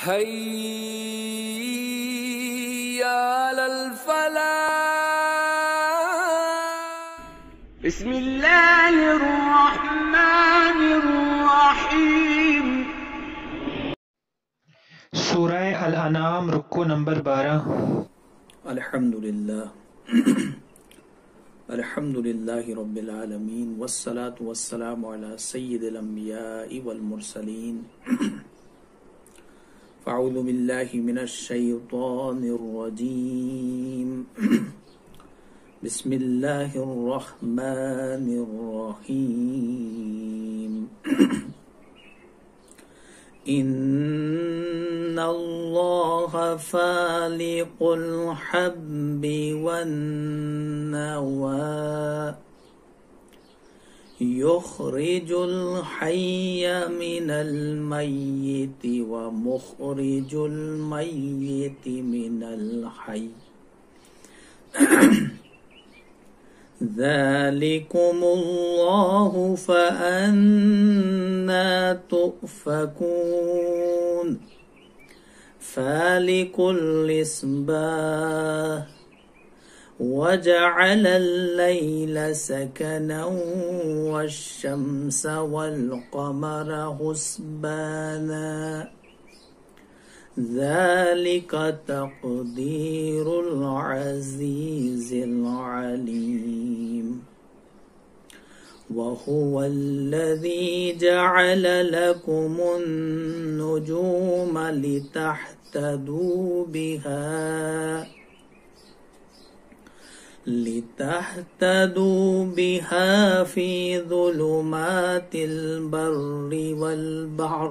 حي على الفلاح. بسم اللہ الرحمن الرحیم. سورہ الانعام رکوع نمبر 12. الحمدللہ رب العالمین والصلاة والسلام علی سید الانبیاء والمرسلین. فاعوذ باللہ من الشیطان الرجیم. بسم اللہ الرحمن الرحیم. ان اللہ فالق الحب والنوى يخرج الحي من الميت ومخرج الميت من الحي ذلكم الله فأنا تؤفكون. فالق الإصباح وجعل الليل سكنا والشمس والقمر حسبانا ذلك تقدير العزيز العليم. وهو الذي جعل لكم النجوم لتهتدوا بها في ظلمات البر والبحر.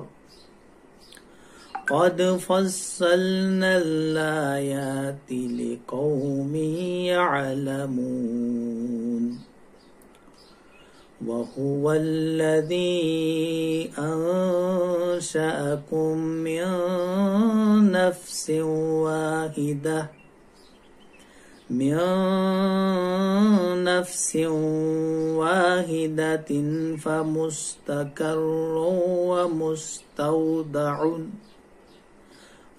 قد فصلنا الآيات لقوم يعلمون. وهو الذي أنشأكم من نفس واحدة فمستقر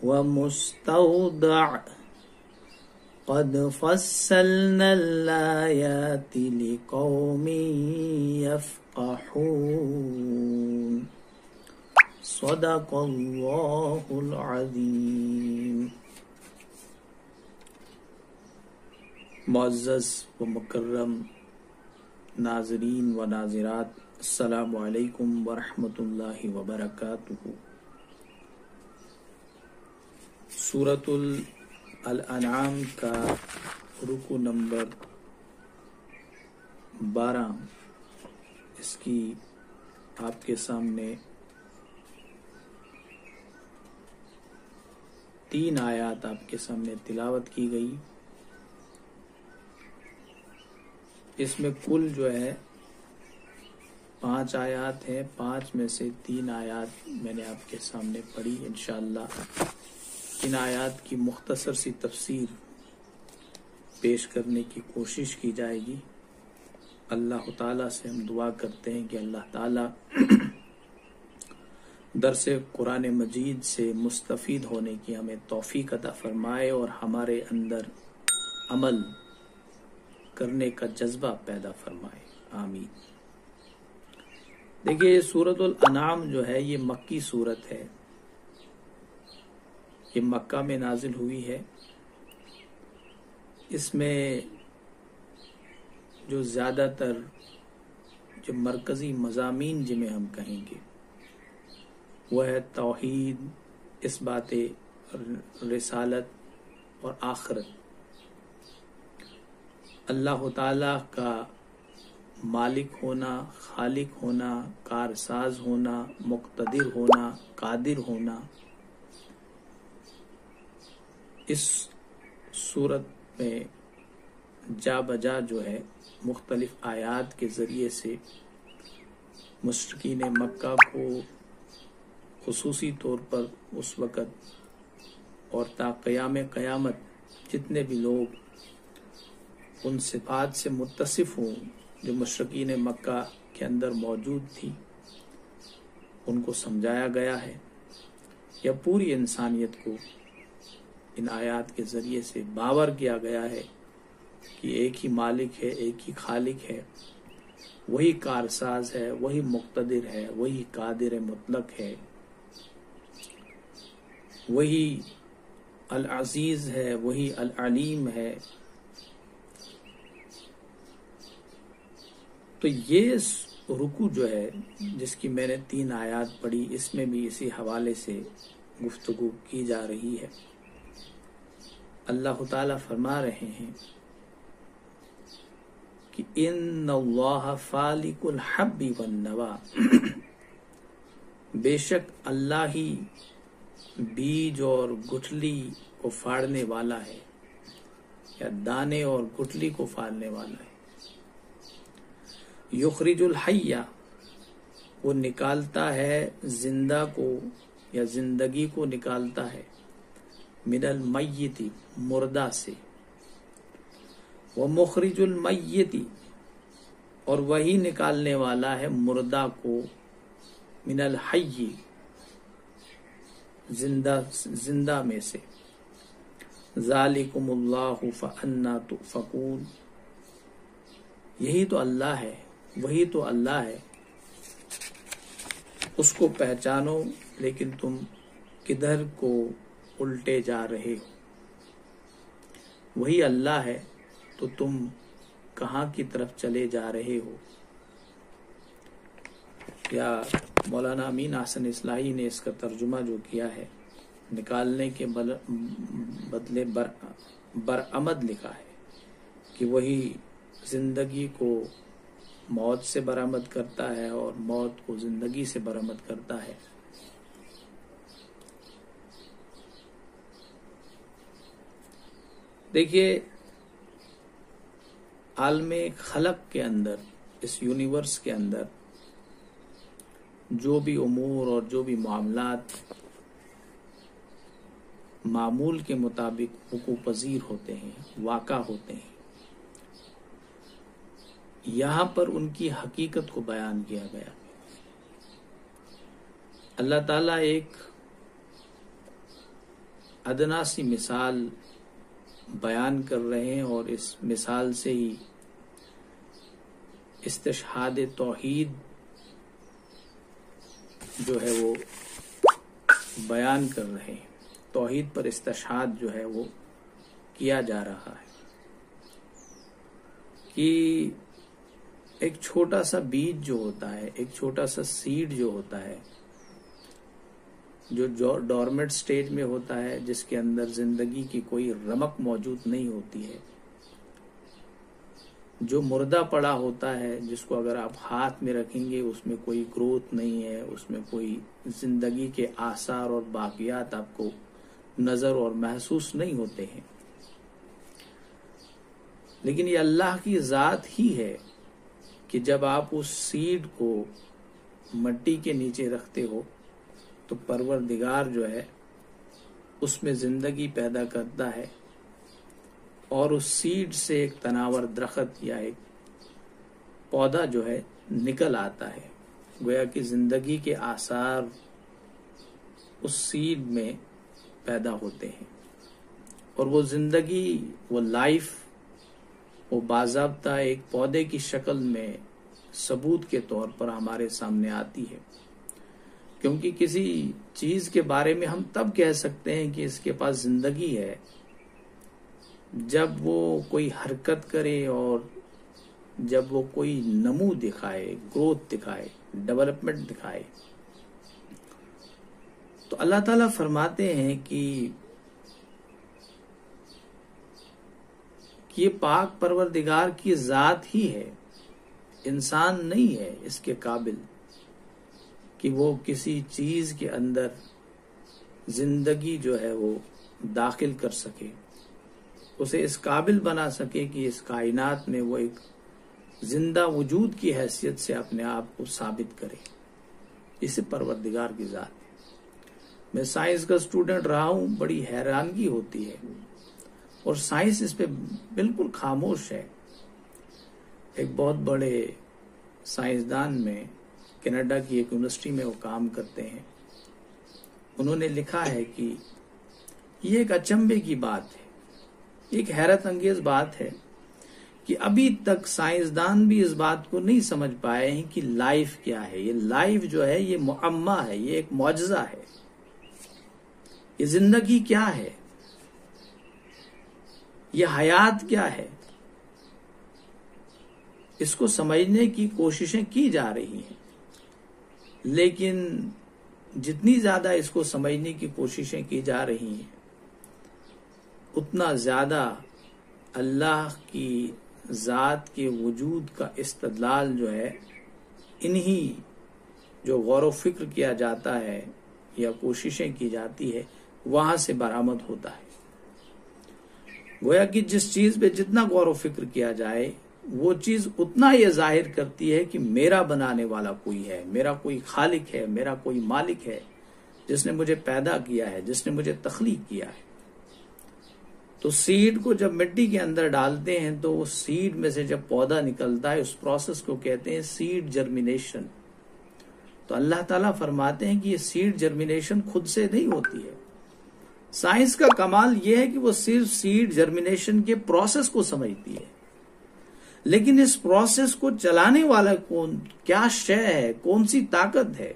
ومستودع قد فصلنا الآيات لقوم يفقهون. صدق اللہ العظیم. معزز و مکرم ناظرین و ناظرات، السلام علیکم ورحمۃ اللہ وبرکاتہ. سورۃ الانعام کا رکوع نمبر 12، اس کی آپ کے سامنے 3 آیات آپ کے سامنے تلاوت کی گئی. اس میں کل جو ہے 5 آیات ہیں. 5 میں سے 3 آیات میں نے آپ کے سامنے پڑھی. انشاءاللہ ان آیات کی مختصر سی تفسیر پیش کرنے کی کوشش کی جائے گی. اللہ تعالیٰ سے ہم دعا کرتے ہیں کہ اللہ تعالیٰ درس قرآن مجید سے مستفید ہونے کی ہمیں توفیق عطا فرمائے اور ہمارے اندر عمل کرنے کا جذبہ پیدا فرمائے. آمین. دیکھیے، سورۃ الانعام جو ہے یہ مکی سورت ہے. یہ مکہ میں نازل ہوئی ہے. اس میں جو زیادہ تر جو مرکزی مضامین جنہیں ہم کہیں گے وہ ہے توحید، اثبات رسالت اور آخرت. اللہ تعالی کا مالک ہونا، خالق ہونا، کارساز ہونا، مقتدر ہونا، قادر ہونا. اس صورت میں جا بجا جو ہے مختلف آیات کے ذریعے سے مشرکین مکہ کو خصوصی طور پر اس وقت اور تا قیام قیامت جتنے بھی لوگ ان صفات سے متصف ہوں جو مشرکین مکہ کے اندر موجود تھی، ان کو سمجھایا گیا ہے یا پوری انسانیت کو ان آیات کے ذریعے سے باور کیا گیا ہے کہ ایک ہی مالک ہے، ایک ہی خالق ہے، وہی کارساز ہے، وہی مقتدر ہے، وہی قادر مطلق ہے، وہی العزیز ہے، وہی العلیم ہے۔ تو یہ رکوع جو ہے جس کی میں نے 3 آیات پڑھی، اس میں بھی اسی حوالے سے گفتگو کی جا رہی ہے۔ اللہ تعالیٰ فرما رہے ہیں کہ ان اللہ فالق الحب والنوا، بے شک اللہ ہی بیج اور گٹھلی کو پھاڑنے والا ہے، یا دانے اور گٹھلی کو پھاڑنے والا ہے۔ یخرج الحی، وہ نکالتا ہے زندہ کو یا زندگی کو نکالتا ہے، من المیت، مردہ سے، ومخرج المیت، اور وہی نکالنے والا ہے مردہ کو، من الحی، زندہ میں سے۔ ذالکم اللہ فانا تؤفکون، یہی تو اللہ ہے، وہی تو اللہ ہے، اس کو پہچانو، لیکن تم کدھر کو الٹے جا رہے ہو؟ وہی اللہ ہے تو تم کہاں کی طرف چلے جا رہے ہو؟ یا مولانا امین احسن اصلاحی نے اس کا ترجمہ جو کیا ہے، نکالنے کے بدلے برآمد لکھا ہے کہ وہی زندگی کو موت سے برآمد کرتا ہے اور موت کو زندگی سے برآمد کرتا ہے۔ دیکھیے، عالم خلق کے اندر، اس یونیورس کے اندر جو بھی امور اور جو بھی معاملات معمول کے مطابق وقوع پذیر ہوتے ہیں، واقع ہوتے ہیں، یہاں پر ان کی حقیقت کو بیان کیا گیا۔ اللہ تعالیٰ ایک ادنا سی مثال بیان کر رہے ہیں، اور اس مثال سے ہی استشہاد توحید جو ہے وہ بیان کر رہے ہیں، توحید پر استشہاد جو ہے وہ کیا جا رہا ہے کہ ایک چھوٹا سا بیج جو ہوتا ہے، ایک چھوٹا سا سیڈ جو ہوتا ہے، جو ڈورمنٹ سٹیج میں ہوتا ہے، جس کے اندر زندگی کی کوئی رمق موجود نہیں ہوتی ہے، جو مردہ پڑا ہوتا ہے، جس کو اگر آپ ہاتھ میں رکھیں گے اس میں کوئی گروتھ نہیں ہے، اس میں کوئی زندگی کے آثار اور باقیات آپ کو نظر اور محسوس نہیں ہوتے ہیں، لیکن یہ اللہ کی ذات ہی ہے کہ جب آپ اس سیڈ کو مٹی کے نیچے رکھتے ہو تو پروردگار جو ہے اس میں زندگی پیدا کرتا ہے، اور اس سیڈ سے ایک تناور درخت یا ایک پودا جو ہے نکل آتا ہے، گویا کہ زندگی کے آثار اس سیڈ میں پیدا ہوتے ہیں، اور وہ زندگی، وہ لائف، وہ باضابطہ ایک پودے کی شکل میں ثبوت کے طور پر ہمارے سامنے آتی ہے۔ کیونکہ کسی چیز کے بارے میں ہم تب کہہ سکتے ہیں کہ اس کے پاس زندگی ہے جب وہ کوئی حرکت کرے اور جب وہ کوئی نمو دکھائے، گروتھ دکھائے، ڈیولپمنٹ دکھائے۔ تو اللہ تعالیٰ فرماتے ہیں کہ یہ پاک پروردگار کی ذات ہی ہے، انسان نہیں ہے اس کے قابل کہ وہ کسی چیز کے اندر زندگی جو ہے وہ داخل کر سکے، اسے اس قابل بنا سکے کہ اس کائنات میں وہ ایک زندہ وجود کی حیثیت سے اپنے آپ کو ثابت کرے۔ اسے پروردگار کی ذات ہے۔ میں سائنس کا اسٹوڈنٹ رہا ہوں، بڑی حیرانگی ہوتی ہے، اور سائنس اس پہ بالکل خاموش ہے۔ ایک بہت بڑے سائنسدان میں کینیڈا کی ایک یونیورسٹی میں وہ کام کرتے ہیں، انہوں نے لکھا ہے کہ یہ ایک اچنبے کی بات ہے، ایک حیرت انگیز بات ہے کہ ابھی تک سائنسدان بھی اس بات کو نہیں سمجھ پائے ہیں کہ لائف کیا ہے۔ یہ لائف جو ہے یہ معمہ ہے، یہ ایک معجزہ ہے، یہ زندگی کیا ہے، یہ حیات کیا ہے، اس کو سمجھنے کی کوششیں کی جا رہی ہیں، لیکن جتنی زیادہ اس کو سمجھنے کی کوششیں کی جا رہی ہیں اتنا زیادہ اللہ کی ذات کے وجود کا استدلال جو ہے انہی جو غور و فکر کیا جاتا ہے یا کوششیں کی جاتی ہے وہاں سے برآمد ہوتا ہے۔ گویا کہ جس چیز پہ جتنا غور و فکر کیا جائے وہ چیز اتنا یہ ظاہر کرتی ہے کہ میرا بنانے والا کوئی ہے، میرا کوئی خالق ہے، میرا کوئی مالک ہے جس نے مجھے پیدا کیا ہے، جس نے مجھے تخلیق کیا ہے۔ تو سیڈ کو جب مٹی کے اندر ڈالتے ہیں تو وہ سیڈ میں سے جب پودا نکلتا ہے اس پروسیس کو کہتے ہیں سیڈ جرمینیشن۔ تو اللہ تعالیٰ فرماتے ہیں کہ یہ سیڈ جرمینیشن خود سے نہیں ہوتی ہے۔ سائنس کا کمال یہ ہے کہ وہ صرف سیڈ جرمینیشن کے پروسیس کو سمجھتی ہے، لیکن اس پروسیس کو چلانے والا کون، کیا شے ہے، کون سی طاقت ہے۔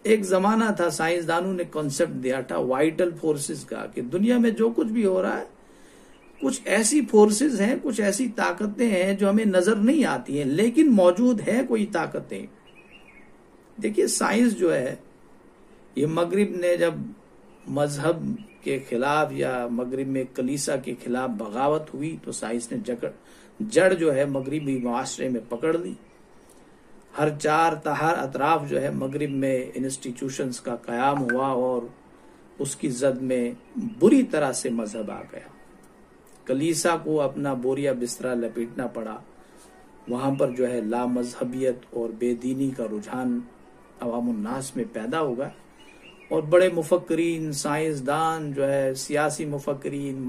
ایک زمانہ تھا سائنسدانوں نے کنسپٹ دیا تھا وائٹل فورسز کا، کہ دنیا میں جو کچھ بھی ہو رہا ہے کچھ ایسی فورسز ہیں، کچھ ایسی طاقتیں ہیں جو ہمیں نظر نہیں آتی ہیں لیکن موجود ہے کوئی طاقتیں۔ دیکھیے سائنس جو ہے یہ مغرب نے جب مذہب کے خلاف یا مغرب میں کلیسا کے خلاف بغاوت ہوئی تو سائنس نے جڑ جو ہے مغربی معاشرے میں پکڑ لی۔ ہر چار تہر اطراف جو ہے مغرب میں انسٹیٹیوشنز کا قیام ہوا اور اس کی زد میں بری طرح سے مذہب آ گیا۔ کلیسا کو اپنا بوریا بسترا لپیٹنا پڑا، وہاں پر جو ہے لا مذہبیت اور بے دینی کا رجحان عوام الناس میں پیدا ہوگا، اور بڑے مفکرین، سائنسدان جو ہے، سیاسی مفکرین،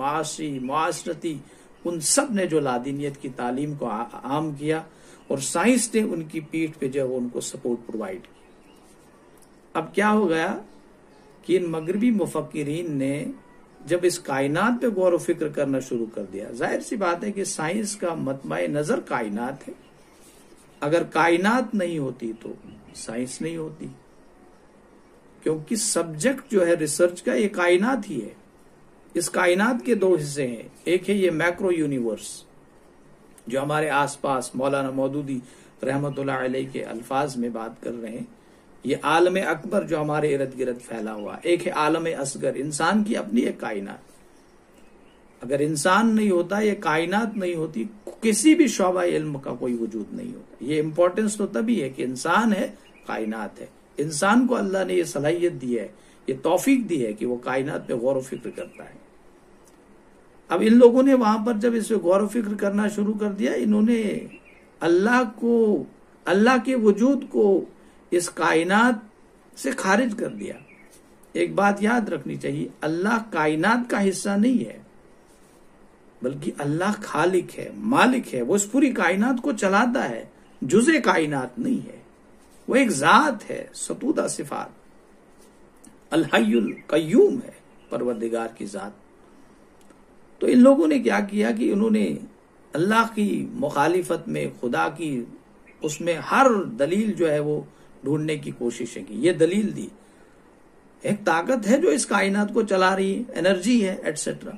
معاشرتی، ان سب نے جو لادینیت کی تعلیم کو عام کیا اور سائنس نے ان کی پیٹھ پہ جو ہے ان کو سپورٹ پرووائڈ کی۔ اب کیا ہو گیا کہ ان مغربی مفکرین نے جب اس کائنات پہ غور و فکر کرنا شروع کر دیا، ظاہر سی بات ہے کہ سائنس کا مطمع نظر کائنات ہے، اگر کائنات نہیں ہوتی تو سائنس نہیں ہوتی، کیونکہ سبجیکٹ جو ہے ریسرچ کا یہ کائنات ہی ہے۔ اس کائنات کے دو حصے ہیں، ایک ہے یہ میکرو یونیورس جو ہمارے آس پاس مولانا مودودی رحمت اللہ علیہ کے الفاظ میں بات کر رہے ہیں، یہ عالم اکبر جو ہمارے ارد گرد پھیلا ہوا، ایک ہے عالم اصغر، انسان کی اپنی ایک کائنات۔ اگر انسان نہیں ہوتا، یہ کائنات نہیں ہوتی، کسی بھی شعبہ علم کا کوئی وجود نہیں ہوتا۔ یہ امپورٹنس تو تبھی ہے کہ انسان ہے، کائنات ہے۔ انسان کو اللہ نے یہ صلاحیت دی ہے، یہ توفیق دی ہے کہ وہ کائنات پہ غور و فکر کرتا ہے۔ اب ان لوگوں نے وہاں پر جب اس پہ غور و فکر کرنا شروع کر دیا، انہوں نے اللہ کے وجود کو اس کائنات سے خارج کر دیا۔ ایک بات یاد رکھنی چاہیے، اللہ کائنات کا حصہ نہیں ہے، بلکہ اللہ خالق ہے، مالک ہے، وہ اس پوری کائنات کو چلاتا ہے، جزء کائنات نہیں ہے، وہ ایک ذات ہے، ستودہ صفات، الحی القیوم ہے پروردگار کی ذات۔ تو ان لوگوں نے کیا کیا کہ انہوں نے اللہ کی مخالفت میں، خدا کی اس میں ہر دلیل جو ہے وہ ڈھونڈنے کی کوششیں کی۔ یہ دلیل دی، ایک طاقت ہے جو اس کائنات کو چلا رہی ہے، انرجی ہے ایٹسیٹرا،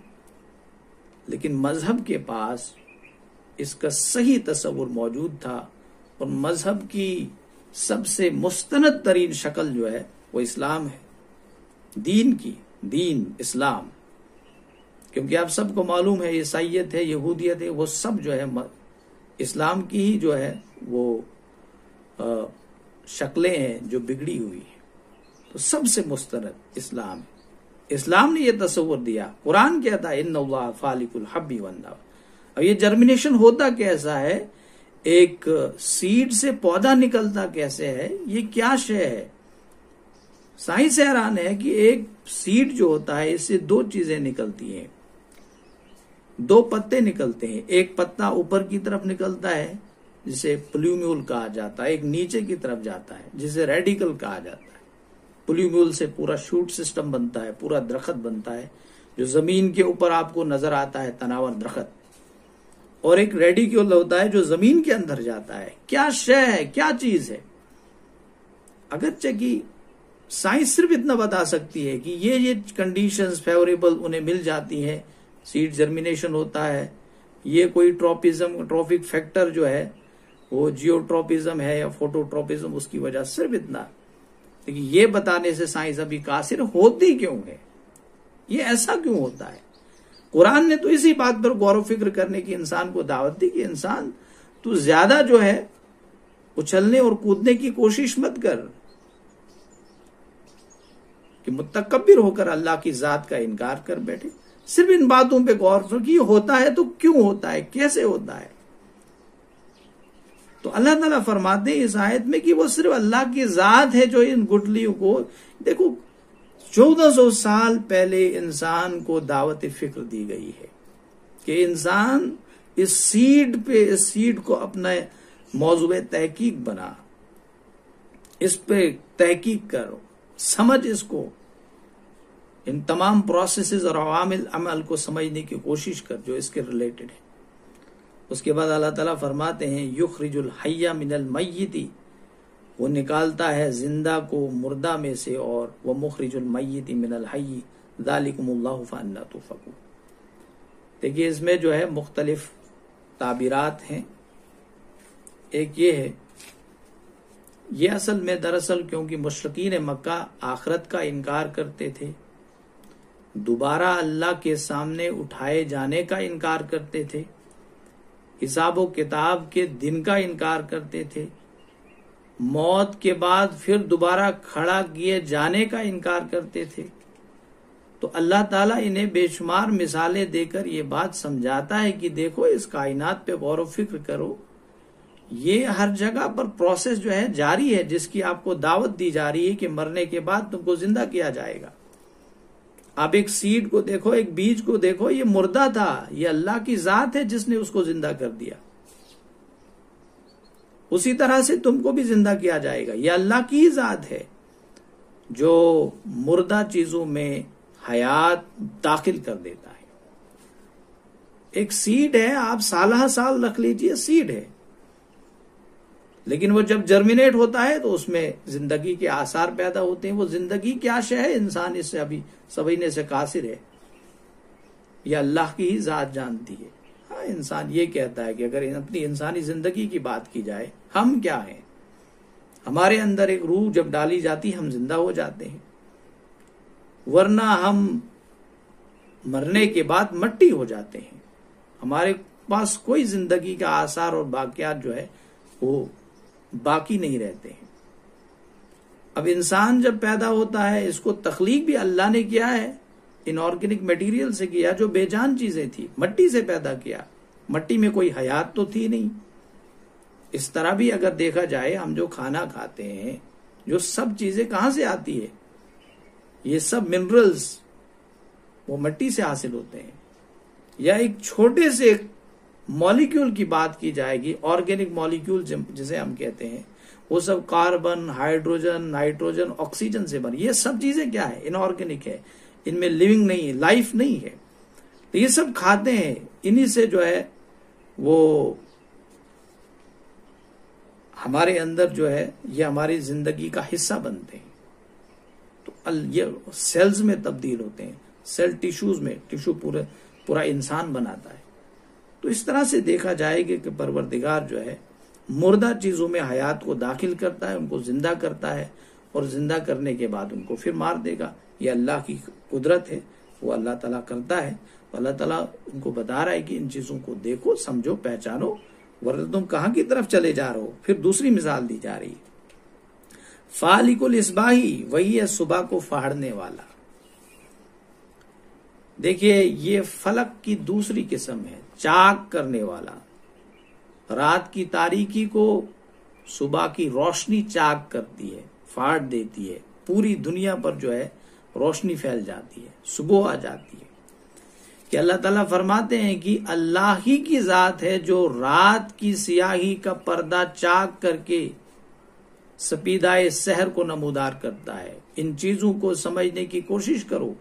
لیکن مذہب کے پاس اس کا صحیح تصور موجود تھا، اور مذہب کی سب سے مستند ترین شکل جو ہے وہ اسلام ہے، دین اسلام، کیونکہ آپ سب کو معلوم ہے عیسائیت ہے، یہودیت ہے، وہ سب جو ہے اسلام کی ہی جو ہے وہ شکلیں ہیں جو بگڑی ہوئی ہیں۔ تو سب سے مستند اسلام ہے۔ اسلام نے یہ تصور دیا، قرآن کہتا ہے ان اللہ فالق الحب والنوى۔ اب یہ جرمینیشن ہوتا کیسا ہے، ایک سیڈ سے پودا نکلتا کیسے ہے، یہ کیا شے ہے؟ سائنس حیران ہے کہ ایک سیڈ جو ہوتا ہے اس سے دو چیزیں نکلتی ہیں، دو پتے نکلتے ہیں، ایک پتا اوپر کی طرف نکلتا ہے جسے پلیومیول کہا جاتا ہے، ایک نیچے کی طرف جاتا ہے جسے ریڈیکل کہا جاتا ہے۔ پلیومول سے پورا شوٹ سسٹم بنتا ہے، پورا درخت بنتا ہے جو زمین کے اوپر آپ کو نظر آتا ہے، تناور درخت، اور ایک ریڈیکیول ہوتا ہے جو زمین کے اندر جاتا ہے. کیا شے ہے، کیا چیز ہے؟ اگرچہ کہ سائنس صرف اتنا بتا سکتی ہے کہ یہ کنڈیشنز فیوریبل انہیں مل جاتی ہیں، سیڈ جرمینیشن ہوتا ہے، یہ کوئی ٹروفک فیکٹر جو ہے وہ جیوٹروپزم ہے یا فوٹوٹروپزم، اس کی وجہ صرف اتنا. لیکن یہ بتانے سے سائنس ابھی قاصر ہوتی کیوں ہے، یہ ایسا کیوں ہوتا ہے؟ قرآن نے تو اسی بات پر غور و فکر کرنے کی انسان کو دعوت دی کہ انسان تو زیادہ جو ہے اچھلنے اور کودنے کی کوشش مت کر کہ متکبر ہو کر اللہ کی ذات کا انکار کر بیٹھے. صرف ان باتوں پہ غور فکر ہوتا ہے تو کیوں ہوتا ہے، کیسے ہوتا ہے. تو اللہ تعالیٰ فرماتے ہیں اس آیت میں کہ وہ صرف اللہ کی ذات ہے جو ان گٹلیوں کو، دیکھو 1400 سال پہلے انسان کو دعوت فکر دی گئی ہے کہ انسان اس سیڈ کو اپنا موضوع تحقیق بنا، اس پہ تحقیق کرو، سمجھ اس کو، ان تمام پروسیسز اور عوامل عمل کو سمجھنے کی کوشش کر جو اس کے ریلیٹڈ ہے. اس کے بعد اللہ تعالیٰ فرماتے ہیں یخرج الحی من المیت، وہ نکالتا ہے زندہ کو مردہ میں سے، اور وہ مخرج المیت من الحی ذالکم اللہ فانا تؤفکون. دیکھیے اس میں جو ہے مختلف تعبیرات ہیں. ایک یہ ہے، یہ اصل میں دراصل کیونکہ مشرکین مکہ آخرت کا انکار کرتے تھے، دوبارہ اللہ کے سامنے اٹھائے جانے کا انکار کرتے تھے، حساب و کتاب کے دن کا انکار کرتے تھے، موت کے بعد پھر دوبارہ کھڑا کیے جانے کا انکار کرتے تھے. تو اللہ تعالیٰ انہیں بے شمار مثالیں دے کر یہ بات سمجھاتا ہے کہ دیکھو اس کائنات پہ غور و فکر کرو، یہ ہر جگہ پر پروسیس جو ہے جاری ہے، جس کی آپ کو دعوت دی جا رہی ہے کہ مرنے کے بعد تم کو زندہ کیا جائے گا. آپ ایک سیڈ کو دیکھو، ایک بیج کو دیکھو، یہ مردہ تھا، یہ اللہ کی ذات ہے جس نے اس کو زندہ کر دیا. اسی طرح سے تم کو بھی زندہ کیا جائے گا. یہ اللہ کی ذات ہے جو مردہ چیزوں میں حیات داخل کر دیتا ہے. ایک سیڈ ہے، آپ سالہ سال رکھ لیجئے، سیڈ ہے، لیکن وہ جب جرمینیٹ ہوتا ہے تو اس میں زندگی کے آثار پیدا ہوتے ہیں. وہ زندگی کیا شے ہے، انسان اس سے ابھی سمجھنے سے قاصر ہے. یہ اللہ کی ہی ذات جانتی ہے. ہاں انسان یہ کہتا ہے کہ اگر اپنی انسانی زندگی کی بات کی جائے، ہم کیا ہیں؟ ہمارے اندر ایک روح جب ڈالی جاتی ہم زندہ ہو جاتے ہیں، ورنہ ہم مرنے کے بعد مٹی ہو جاتے ہیں. ہمارے پاس کوئی زندگی کا آثار اور باقیات جو ہے وہ باقی نہیں رہتے ہیں. اب انسان جب پیدا ہوتا ہے، اس کو تخلیق بھی اللہ نے کیا ہے، ان آرگینک میٹیریل سے کیا، جو بے جان چیزیں تھی، مٹی سے پیدا کیا. مٹی میں کوئی حیات تو تھی نہیں. اس طرح بھی اگر دیکھا جائے، ہم جو کھانا کھاتے ہیں، جو سب چیزیں کہاں سے آتی ہے، یہ سب منرلز وہ مٹی سے حاصل ہوتے ہیں. یا ایک چھوٹے سے مالیکیول کی بات کی جائے گی، آرگینک مالیکیول جسے ہم کہتے ہیں، وہ سب کاربن، ہائیڈروجن، نائٹروجن، آکسیجن سے بنے. یہ سب چیزیں کیا ہے؟ ان آرگینک ہے، ان میں لیونگ نہیں ہے، لائف نہیں ہے. تو یہ سب کھاتے ہیں، انہی سے جو ہے وہ ہمارے اندر جو ہے یہ ہماری زندگی کا حصہ بنتے ہیں. تو یہ سیلز میں تبدیل ہوتے ہیں، سیل ٹیشوز میں، ٹیشو پورا انسان بناتا ہے. تو اس طرح سے دیکھا جائے گا کہ پروردگار جو ہے مردہ چیزوں میں حیات کو داخل کرتا ہے، ان کو زندہ کرتا ہے، اور زندہ کرنے کے بعد ان کو پھر مار دے گا. یہ اللہ کی قدرت ہے، وہ اللہ تعالیٰ کرتا ہے. تو اللہ تعالیٰ ان کو بتا رہا ہے کہ ان چیزوں کو دیکھو، سمجھو، پہچانو، ورنہ تم کہاں کی طرف چلے جا رہے ہو. پھر دوسری مثال دی جا رہی ہے، فالق الاصباحی، وہی ہے صبح کو پھاڑنے والا. دیکھیے یہ فلک کی دوسری قسم ہے، چاک کرنے والا. رات کی تاریکی کو صبح کی روشنی چاک کرتی ہے، پھاڑ دیتی ہے. پوری دنیا پر جو ہے روشنی پھیل جاتی ہے، صبح آ جاتی ہے. کہ اللہ تعالیٰ فرماتے ہیں کہ اللہ ہی کی ذات ہے جو رات کی سیاہی کا پردہ چاک کر کے سپیدائے سحر کو نمودار کرتا ہے. ان چیزوں کو سمجھنے کی کوشش کرو.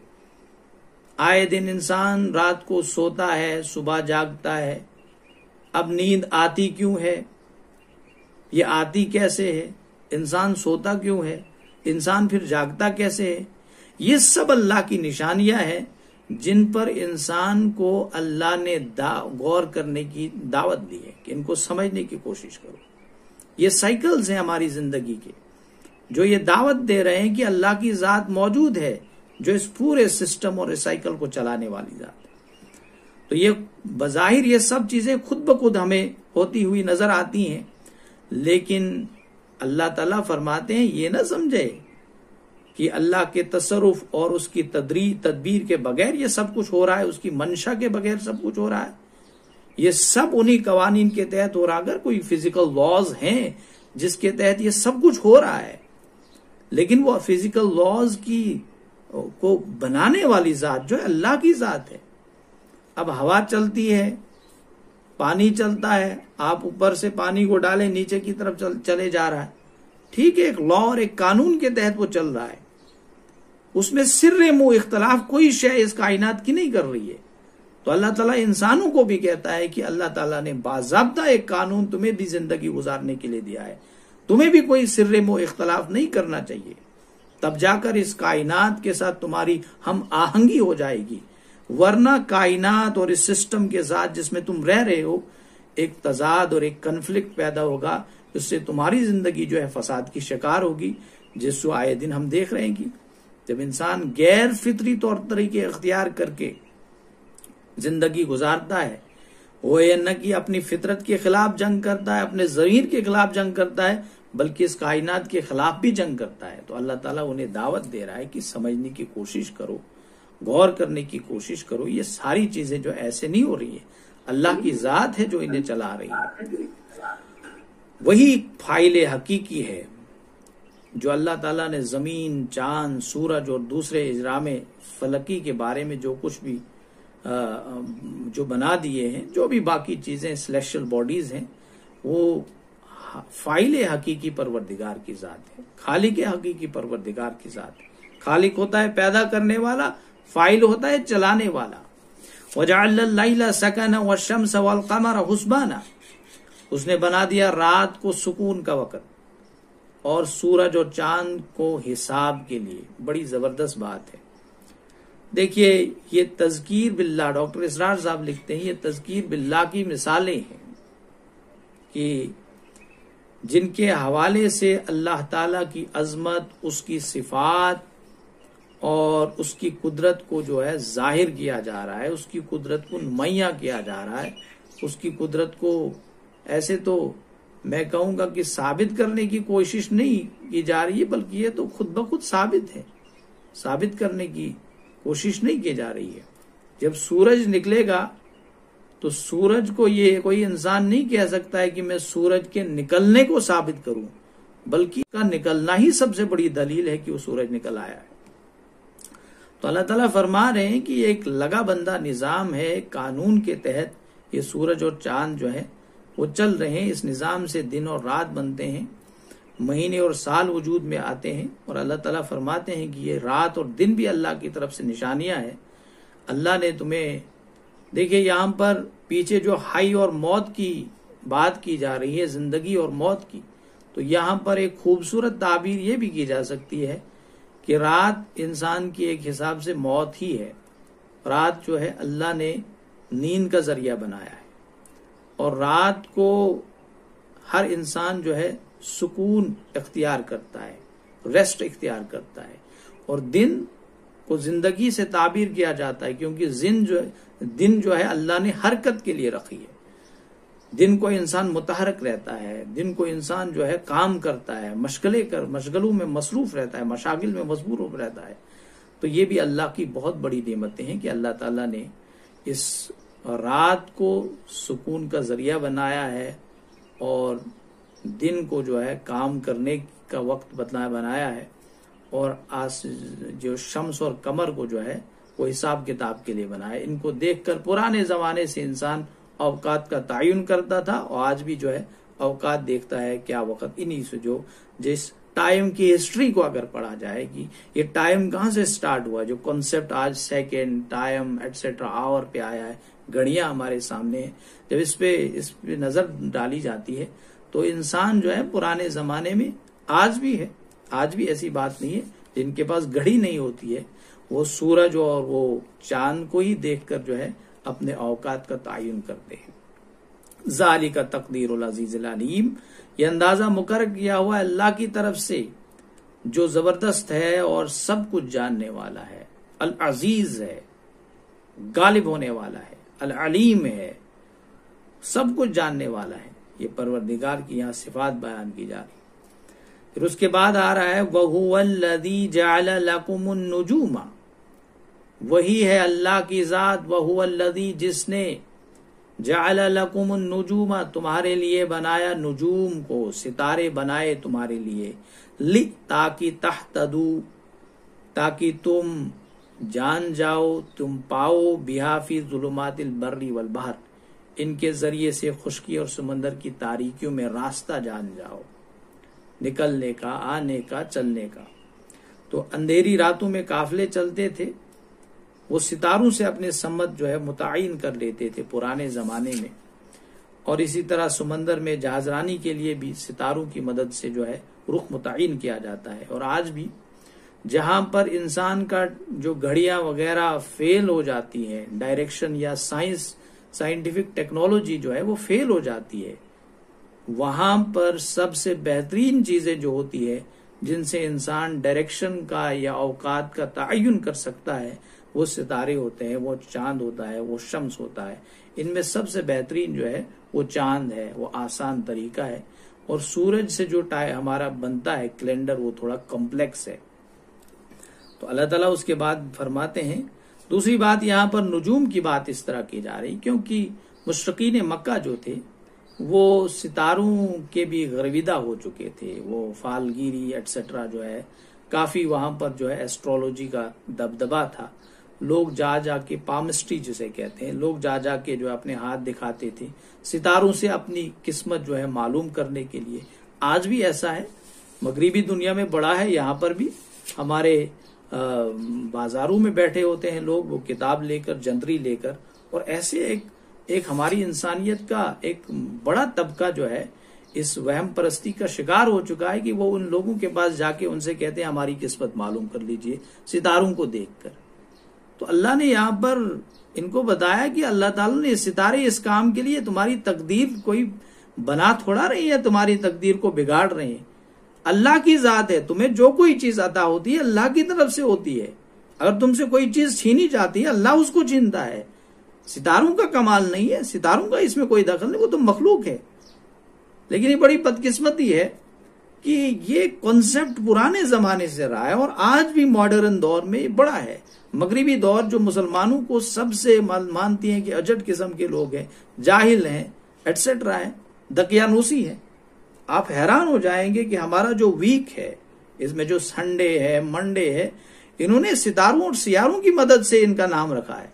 آئے دن انسان رات کو سوتا ہے، صبح جاگتا ہے. اب نیند آتی کیوں ہے؟ یہ آتی کیسے ہے؟ انسان سوتا کیوں ہے؟ انسان پھر جاگتا کیسے ہے؟ یہ سب اللہ کی نشانیاں ہیں جن پر انسان کو اللہ نے غور کرنے کی دعوت دی ہے کہ ان کو سمجھنے کی کوشش کرو. یہ سائیکلز ہیں ہماری زندگی کے جو یہ دعوت دے رہے ہیں کہ اللہ کی ذات موجود ہے جو اس پورے سسٹم اور اس سائیکل کو چلانے والی ذات ہے. تو یہ بظاہر یہ سب چیزیں خود بخود ہمیں ہوتی ہوئی نظر آتی ہیں، لیکن اللہ تعالیٰ فرماتے ہیں یہ نہ سمجھے کہ اللہ کے تصرف اور اس کی تدبیر کے بغیر یہ سب کچھ ہو رہا ہے، اس کی منشا کے بغیر سب کچھ ہو رہا ہے. یہ سب انہی قوانین کے تحت ہو رہا ہے. اگر کوئی فزیکل لاز ہیں جس کے تحت یہ سب کچھ ہو رہا ہے، لیکن وہ فزیکل لاز کو بنانے والی ذات جو ہے اللہ کی ذات ہے. اب ہوا چلتی ہے، پانی چلتا ہے، آپ اوپر سے پانی کو ڈالیں نیچے کی طرف چلے جا رہا ہے. ٹھیک ہے، ایک لا اور ایک قانون کے تحت وہ چل رہا ہے. اس میں سر مو اختلاف کوئی شے اس کائنات کی نہیں کر رہی ہے. تو اللہ تعالیٰ انسانوں کو بھی کہتا ہے کہ اللہ تعالیٰ نے باضابطہ ایک قانون تمہیں بھی زندگی گزارنے کے لیے دیا ہے، تمہیں بھی کوئی سر مو اختلاف نہیں کرنا چاہیے. تب جا کر اس کائنات کے ساتھ تمہاری ہم آہنگی ہو جائے گی، ورنہ کائنات اور اس سسٹم کے ساتھ جس میں تم رہ رہے ہو ایک تضاد اور ایک کنفلکٹ پیدا ہوگا، اس سے تمہاری زندگی جو ہے فساد کی شکار ہوگی، جس کو آئے دن ہم دیکھ رہے ہیں کہ جب انسان غیر فطری طور طریقے اختیار کر کے زندگی گزارتا ہے، وہ یہ نہ کہ اپنی فطرت کے خلاف جنگ کرتا ہے، اپنے ضمیر کے خلاف جنگ کرتا ہے، بلکہ اس کائنات کے خلاف بھی جنگ کرتا ہے. تو اللہ تعالیٰ انہیں دعوت دے رہا ہے کہ سمجھنے کی کوشش کرو، غور کرنے کی کوشش کرو. یہ ساری چیزیں جو ایسے نہیں ہو رہی ہیں، اللہ کی ذات ہے جو انہیں چلا رہی ہے. وہی فاعل حقیقی ہے جو اللہ تعالیٰ نے زمین، چاند، سورج اور دوسرے اجرام فلکی کے بارے میں جو کچھ بھی جو بنا دیے ہیں، جو بھی باقی چیزیں سلیشل باڈیز ہیں، وہ فاعل حقیقی پروردگار کی ذات ہے، خالق حقیقی پروردگار کی ذات ہے. خالق ہوتا ہے پیدا کرنے والا، فاعل ہوتا ہے چلانے والا. وَجَعَلَ اللَّيْلَ سَكَنًا وَالشَّمْسَ وَالْقَمَرَ حُسْبَانًا، اس نے بنا دیا رات کو سکون کا وقت اور سورج اور چاند کو حساب کے لیے. بڑی زبردست بات ہے. دیکھیے یہ تذکیر باللہ، ڈاکٹر اسرار صاحب لکھتے ہیں، یہ تذکیر باللہ کی مثالیں ہیں کہ جن کے حوالے سے اللہ تعالیٰ کی عظمت، اس کی صفات اور اس کی قدرت کو جو ہے ظاہر کیا جا رہا ہے، اس کی قدرت کو نمایاں کیا جا رہا ہے. اس کی قدرت کو ایسے تو میں کہوں گا کہ ثابت کرنے کی کوشش نہیں کی جا رہی ہے، بلکہ یہ تو خود بخود ثابت ہے. ثابت کرنے کی کوشش نہیں کی جا رہی ہے. جب سورج نکلے گا تو سورج کو یہ کوئی انسان نہیں کہہ سکتا ہے کہ میں سورج کے نکلنے کو ثابت کروں، بلکہ کا نکلنا ہی سب سے بڑی دلیل ہے کہ وہ سورج نکل آیا ہے. تو اللہ تعالیٰ فرما رہے ہیں کہ یہ ایک لگا بندہ نظام ہے، قانون کے تحت یہ سورج اور چاند جو ہے وہ چل رہے ہیں. اس نظام سے دن اور رات بنتے ہیں، مہینے اور سال وجود میں آتے ہیں. اور اللہ تعالیٰ فرماتے ہیں کہ یہ رات اور دن بھی اللہ کی طرف سے نشانیاں ہیں. اللہ نے تمہیں دیکھیں یہاں پر پیچھے جو حی اور موت کی بات کی جا رہی ہے، زندگی اور موت کی، تو یہاں پر ایک خوبصورت تعبیر یہ بھی کی جا سکتی ہے کہ رات انسان کی ایک حساب سے موت ہی ہے. رات جو ہے اللہ نے نیند کا ذریعہ بنایا ہے، اور رات کو ہر انسان جو ہے سکون اختیار کرتا ہے، ریسٹ اختیار کرتا ہے. اور دن کو زندگی سے تعبیر کیا جاتا ہے کیونکہ دن جو ہے اللہ نے حرکت کے لیے رکھی ہے. دن کو انسان متحرک رہتا ہے، دن کو انسان جو ہے کام کرتا ہے، مشغلوں میں مصروف رہتا ہے، مشاغل میں مصروف رہتا ہے. تو یہ بھی اللہ کی بہت بڑی نعمتیں ہیں کہ اللہ تعالیٰ نے اس رات کو سکون کا ذریعہ بنایا ہے اور دن کو جو ہے کام کرنے کا وقت بنایا ہے، اور جو شمس اور قمر کو جو ہے وہ حساب کتاب کے لیے بنایا. ان کو دیکھ کر پرانے زمانے سے انسان اوقات کا تعین کرتا تھا، اور آج بھی جو ہے اوقات دیکھتا ہے کیا وقت انہی سے جو جس ٹائم کی ہسٹری کو اگر پڑھا جائے گی، یہ ٹائم کہاں سے سٹارٹ ہوا، جو کنسپٹ آج سیکنڈ، ٹائم ایٹسٹرا آور پہ آیا ہے، گھڑیاں ہمارے سامنے ہیں، جب اس پہ نظر ڈالی جاتی ہے تو انسان جو ہے پرانے زمانے میں آج بھی ایسی بات نہیں ہے جن کے پاس گھڑی نہیں ہوتی ہے، وہ سورج اور وہ چاند کو ہی دیکھ کر جو ہے اپنے اوقات کا تعین کرتے ہیں۔ ذالک تقدیر العزیز العلیم، یہ اندازہ مقرر کیا ہوا ہے اللہ کی طرف سے جو زبردست ہے اور سب کچھ جاننے والا ہے، العزیز ہے، غالب ہونے والا ہے، العلیم ہے، سب کچھ جاننے والا ہے۔ یہ پروردگار کی یہاں صفات بیان کی جا رہی۔ پھر اس کے بعد آ رہا ہے وَهُوَ الَّذِي جَعَلَ لَكُمُ النُّجُومَ، وہی ہے اللہ کی ذات، وَهُوَ الَّذِي جس نے جعل لکم النجوم تمہارے لیے بنایا نجوم کو، ستارے بنائے تمہارے لیے، تاکہ تہتدو، تاکہ تم جان جاؤ، تم پاؤ، بہا فی ظلمات البر والبحر، ان کے ذریعے سے خشکی اور سمندر کی تاریکیوں میں راستہ جان جاؤ، نکلنے کا، آنے کا، چلنے کا۔ تو اندھیری راتوں میں قافلے چلتے تھے، وہ ستاروں سے اپنے سمت جو ہے متعین کر لیتے تھے پرانے زمانے میں، اور اسی طرح سمندر میں جہاز رانی کے لیے بھی ستاروں کی مدد سے جو ہے رخ متعین کیا جاتا ہے۔ اور آج بھی جہاں پر انسان کا جو گھڑیاں وغیرہ فیل ہو جاتی ہیں، ڈائریکشن یا سائنٹیفک ٹیکنالوجی جو ہے وہ فیل ہو جاتی ہے، وہاں پر سب سے بہترین چیزیں جو ہوتی ہے جن سے انسان ڈائریکشن کا یا اوقات کا تعین کر سکتا ہے، وہ ستارے ہوتے ہیں، وہ چاند ہوتا ہے، وہ شمس ہوتا ہے۔ ان میں سب سے بہترین جو ہے وہ چاند ہے، وہ آسان طریقہ ہے، اور سورج سے جو ہمارا بنتا ہے کیلنڈر وہ تھوڑا کمپلیکس ہے۔ تو اللہ تعالیٰ اس کے بعد فرماتے ہیں، دوسری بات یہاں پر نجوم کی بات اس طرح کی جا رہی کیونکہ مشرقین مکہ جو تھے وہ ستاروں کے بھی گرویدہ ہو چکے تھے، وہ فالگیری ایٹسٹرا جو ہے کافی وہاں پر جو ہے ایسٹرولوجی کا دبدبا تھا، لوگ جا کے پامسٹری جسے کہتے ہیں، لوگ جا کے جو اپنے ہاتھ دکھاتے تھے ستاروں سے اپنی قسمت جو ہے معلوم کرنے کے لیے۔ آج بھی ایسا ہے، مغربی دنیا میں بڑا ہے، یہاں پر بھی ہمارے بازاروں میں بیٹھے ہوتے ہیں لوگ، وہ کتاب لے کر، جنتری لے کر، اور ایسے ایک ہماری انسانیت کا ایک بڑا طبقہ جو ہے اس وہم پرستی کا شکار ہو چکا ہے کہ وہ ان لوگوں کے پاس جا کے ان سے کہتے ہیں ہماری قسمت معلوم کر لیجئے ستاروں کو دیکھ کر۔ تو اللہ نے یہاں پر ان کو بتایا کہ اللہ تعالیٰ نے ستارے اس کام کے لیے، تمہاری تقدیر کوئی بنا تھوڑا رہی ہے، تمہاری تقدیر کو بگاڑ رہے ہیں، اللہ کی ذات ہے، تمہیں جو کوئی چیز عطا ہوتی ہے اللہ کی طرف سے ہوتی ہے، اگر تم سے کوئی چیز چھینی جاتی ہے اللہ اس کو چھینتا ہے، ستاروں کا کمال نہیں ہے، ستاروں کا اس میں کوئی دخل نہیں، وہ تو مخلوق ہے۔ لیکن یہ بڑی بدقسمتی ہے کہ یہ کنسپٹ پرانے زمانے سے رہا ہے اور آج بھی ماڈرن دور میں یہ بڑا ہے۔ مغربی دور جو مسلمانوں کو سب سے مانتی ہیں کہ اجٹ قسم کے لوگ ہیں، جاہل ہیں، ایٹسٹرا ہیں، دقیانوسی ہیں، آپ حیران ہو جائیں گے کہ ہمارا جو ویک ہے اس میں جو سنڈے ہے، منڈے ہے، انہوں نے ستاروں اور سیاروں کی مدد سے ان کا نام رکھا ہے،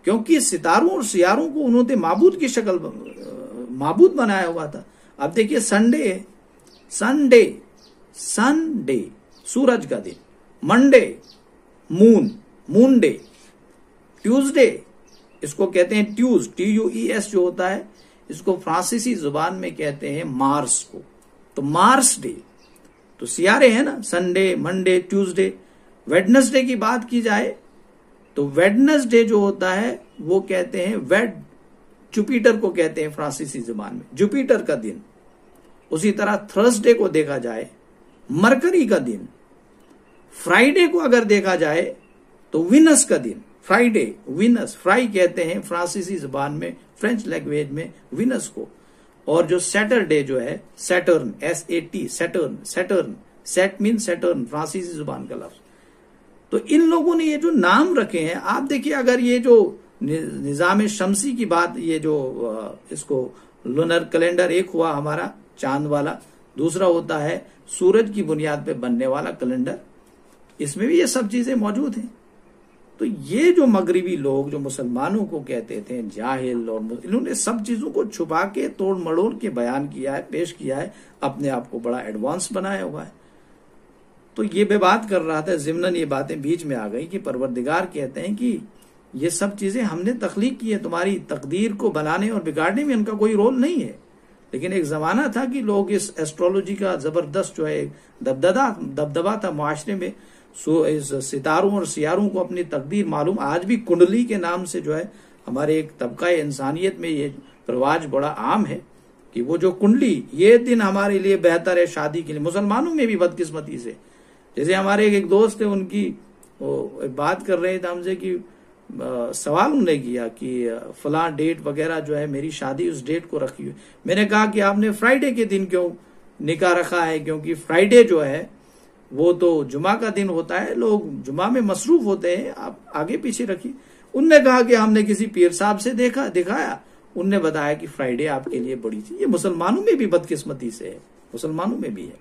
کیونکہ ستاروں اور سیاروں کو انہوں نے معبود کی شکل معبود بنایا ہوا تھا۔ اب دیکھیے سنڈے سنڈے سورج کا دن، منڈے مون ڈے، ٹیوزڈے اس کو کہتے ہیں TUES جو ہوتا ہے، اس کو فرانسیسی زبان میں کہتے ہیں مارس کو، تو مارس ڈے، تو سیارے ہیں نا، سنڈے، منڈے، ٹیوزڈے۔ ویڈنسڈے کی بات کی جائے تو ویڈنسڈے جو ہوتا ہے وہ کہتے ہیں جوپیٹر کو کہتے ہیں فرانسیسی زبان میں، جوپیٹر کا دن۔ اسی طرح تھرسڈے کو دیکھا جائے مرکری کا دن، فرائیڈے کو اگر دیکھا جائے تو وینس کا دن، فرائیڈے، وینس، فرائی کہتے ہیں فرانسیسی زبان میں، فرینچ لینگویج میں وینس کو، اور جو سیٹرڈے جو ہے سیٹرن، SAT، سیٹرن، سیٹ مین سیٹرن، فرانسیسی زبان کا لفظ۔ تو ان لوگوں نے یہ جو نام رکھے ہیں، آپ دیکھیے اگر یہ جو نظام شمسی کی بات، یہ جو اس کو لونر کیلنڈر ایک ہوا ہمارا چاند والا، دوسرا ہوتا ہے سورج کی بنیاد پہ بننے والا کیلنڈر، اس میں بھی یہ سب چیزیں موجود ہیں۔ تو یہ جو مغربی لوگ جو مسلمانوں کو کہتے تھے جاہل، اور انہوں نے سب چیزوں کو چھپا کے توڑ مڑوڑ کے بیان کیا ہے، پیش کیا ہے، اپنے آپ کو بڑا ایڈوانس بنایا ہوا ہے۔ تو یہ میں بات کر رہا تھا، ضمناً یہ باتیں بیچ میں آ گئی کہ پروردگار کہتے ہیں کہ یہ سب چیزیں ہم نے تخلیق کی ہے، تمہاری تقدیر کو بنانے اور بگاڑنے میں ان کا کوئی رول نہیں ہے. لیکن ایک زمانہ تھا کہ لوگ اس ایسٹرولوجی کا زبردست جو ہے دبدبا تھا معاشرے میں، اس ستاروں اور سیاروں کو اپنی تقدیر معلوم. آج بھی کنڈلی کے نام سے جو ہے ہمارے ایک طبقہ انسانیت میں یہ رواج بڑا عام ہے کہ وہ جو کنڈلی، یہ دن ہمارے لیے بہتر ہے شادی کے لیے. مسلمانوں میں بھی بدقسمتی سے، جیسے ہمارے ایک دوست ہیں، ان کی بات کر رہے تھے ہم سے کہ سوال انہوں نے کیا کہ فلاں ڈیٹ وغیرہ جو ہے میری شادی اس ڈیٹ کو رکھی ہوئی. میں نے کہا کہ آپ نے فرائیڈے کے دن کیوں نکاح رکھا ہے؟ کیونکہ فرائیڈے جو ہے وہ تو جمعہ کا دن ہوتا ہے، لوگ جمعہ میں مصروف ہوتے ہیں، آپ آگے پیچھے رکھیے. ان نے کہا کہ ہم نے کسی پیر صاحب سے دکھایا، ان نے بتایا کہ فرائیڈے آپ کے لیے بڑی چیز. یہ مسلمانوں میں بھی بدقسمتی سے ہے، مسلمانوں میں بھی ہے.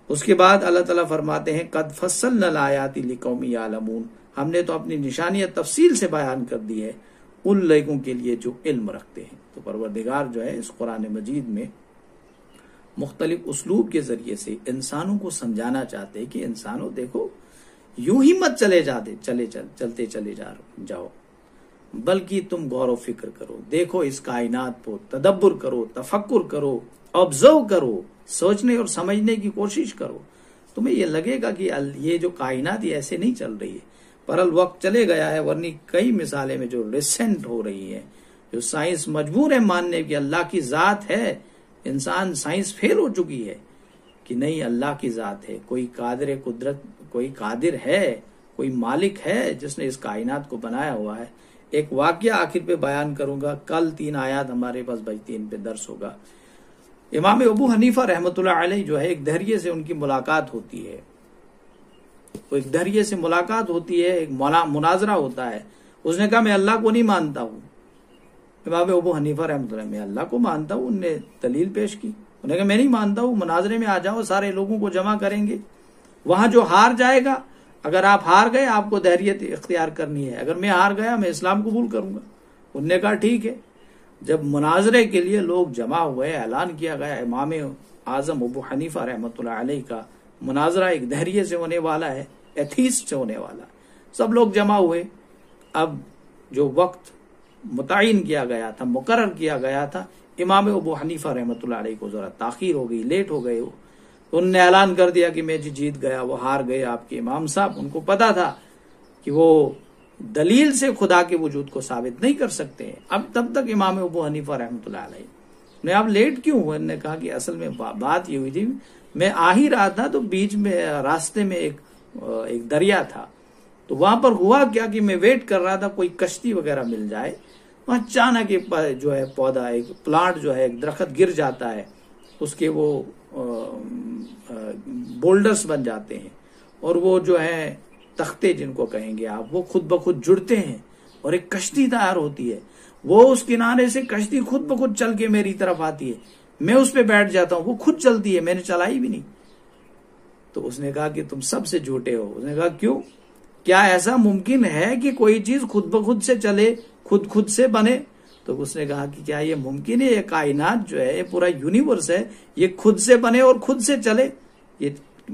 اس کے بعد اللہ تعالیٰ فرماتے ہیں قد فصلنا الآیات لقوم یعلمون، ہم نے تو اپنی نشانیاں تفصیل سے بیان کر دی ہے ان لوگوں کے لیے جو علم رکھتے ہیں. تو پروردگار جو ہے اس قرآن مجید میں مختلف اسلوب کے ذریعے سے انسانوں کو سمجھانا چاہتے ہیں کہ انسانوں دیکھو، یوں ہی مت چلتے چلے جاؤ، بلکہ تم غور و فکر کرو، دیکھو اس کائنات کو، تدبر کرو، تفکر کرو، آبزرو کرو، سوچنے اور سمجھنے کی کوشش کرو. تمہیں یہ لگے گا کہ یہ جو کائنات یہ ایسے نہیں چل رہی ہے، پر الوقت چلے گیا ہے. ورنہ کئی مثالیں میں جو ریسنٹ ہو رہی ہیں، جو سائنس مجبور ہے ماننے کہ اللہ کی ذات ہے، انسان سائنس فیل ہو چکی ہے کہ نہیں اللہ کی ذات ہے، کوئی قادر قدرت، کوئی قادر ہے، کوئی مالک ہے جس نے اس کائنات کو بنایا ہوا ہے. ایک واقعہ آخر پہ بیان کروں گا، کل 3 آیات ہمارے پاس بچتی ہیں، ان پہ درس ہوگا. امام ابو حنیفہ رحمۃ اللہ علیہ جو ہے ایک دھریے سے ان کی ملاقات ہوتی ہے، وہ ایک دھریے سے ملاقات ہوتی ہے، ایک مناظرہ ہوتا ہے. اس نے کہا میں اللہ کو نہیں مانتا ہوں. امام ابو حنیفہ رحمۃ اللہ، میں اللہ کو مانتا ہوں. انہوں نے دلیل پیش کی، انہوں نے کہا میں نہیں مانتا ہوں. مناظرے میں آ جاؤ، سارے لوگوں کو جمع کریں گے، وہاں جو ہار جائے گا، اگر آپ ہار گئے آپ کو دھیریت اختیار کرنی ہے، اگر میں ہار گیا میں اسلام قبول کروں گا. انہوں نے کہا ٹھیک ہے. جب مناظرے کے لیے لوگ جمع ہوئے، اعلان کیا گیا امام اعظم ابو حنیفہ رحمۃ اللہ علیہ کا مناظرہ ایک دھیریے سے ہونے والا ہے، ایتھیسٹ سے ہونے والا ہے. سب لوگ جمع ہوئے. اب جو وقت متعین کیا گیا تھا، مقرر کیا گیا تھا، امام ابو حنیفہ رحمۃ اللہ علیہ کو ذرا تاخیر ہو گئی، لیٹ ہو گئے. انہوں نے اعلان کر دیا کہ میں جیت گیا، وہ ہار گئے. آپ کے امام صاحب، ان کو پتا تھا کہ وہ دلیل سے خدا کے وجود کو ثابت نہیں کر سکتے ہیں. اب تب تک امام ابو حنیفہ رحمۃ اللہ علیہ نے اب لیٹ کیوں ہوئے؟ انہوں نے کہا کہ اصل میں بات یہ ہوئی تھی، میں آ ہی رہا تھا تو بیچ میں راستے میں ایک دریا تھا، تو وہاں پر ہوا کیا کہ میں ویٹ کر رہا تھا کوئی کشتی وغیرہ مل جائے. وہاں اچانک جو ہے پودا، ایک پلانٹ جو ہے، ایک درخت گر جاتا ہے، اس کے وہ بولڈرز بن جاتے ہیں، اور وہ جو ہے تختے جن کو کہیں گے آپ، وہ خود بخود جڑتے ہیں اور ایک کشتی تیار ہوتی ہے. وہ اس کنارے سے کشتی خود بخود چل کے میری طرف آتی ہے، میں اس پہ بیٹھ جاتا ہوں، وہ خود چلتی ہے، میں نے چلائی بھی نہیں. تو اس نے کہا کہ تم سب سے جھوٹے ہو. اس نے کہا کیوں؟ کیا ایسا ممکن ہے کہ کوئی چیز خود بخود سے چلے، خود سے بنے؟ تو اس نے کہا کہ کیا یہ ممکن ہے؟ یہ کائنات جو ہے، یہ پورا یونیورس ہے، یہ خود سے بنے اور خود سے چلے. یہ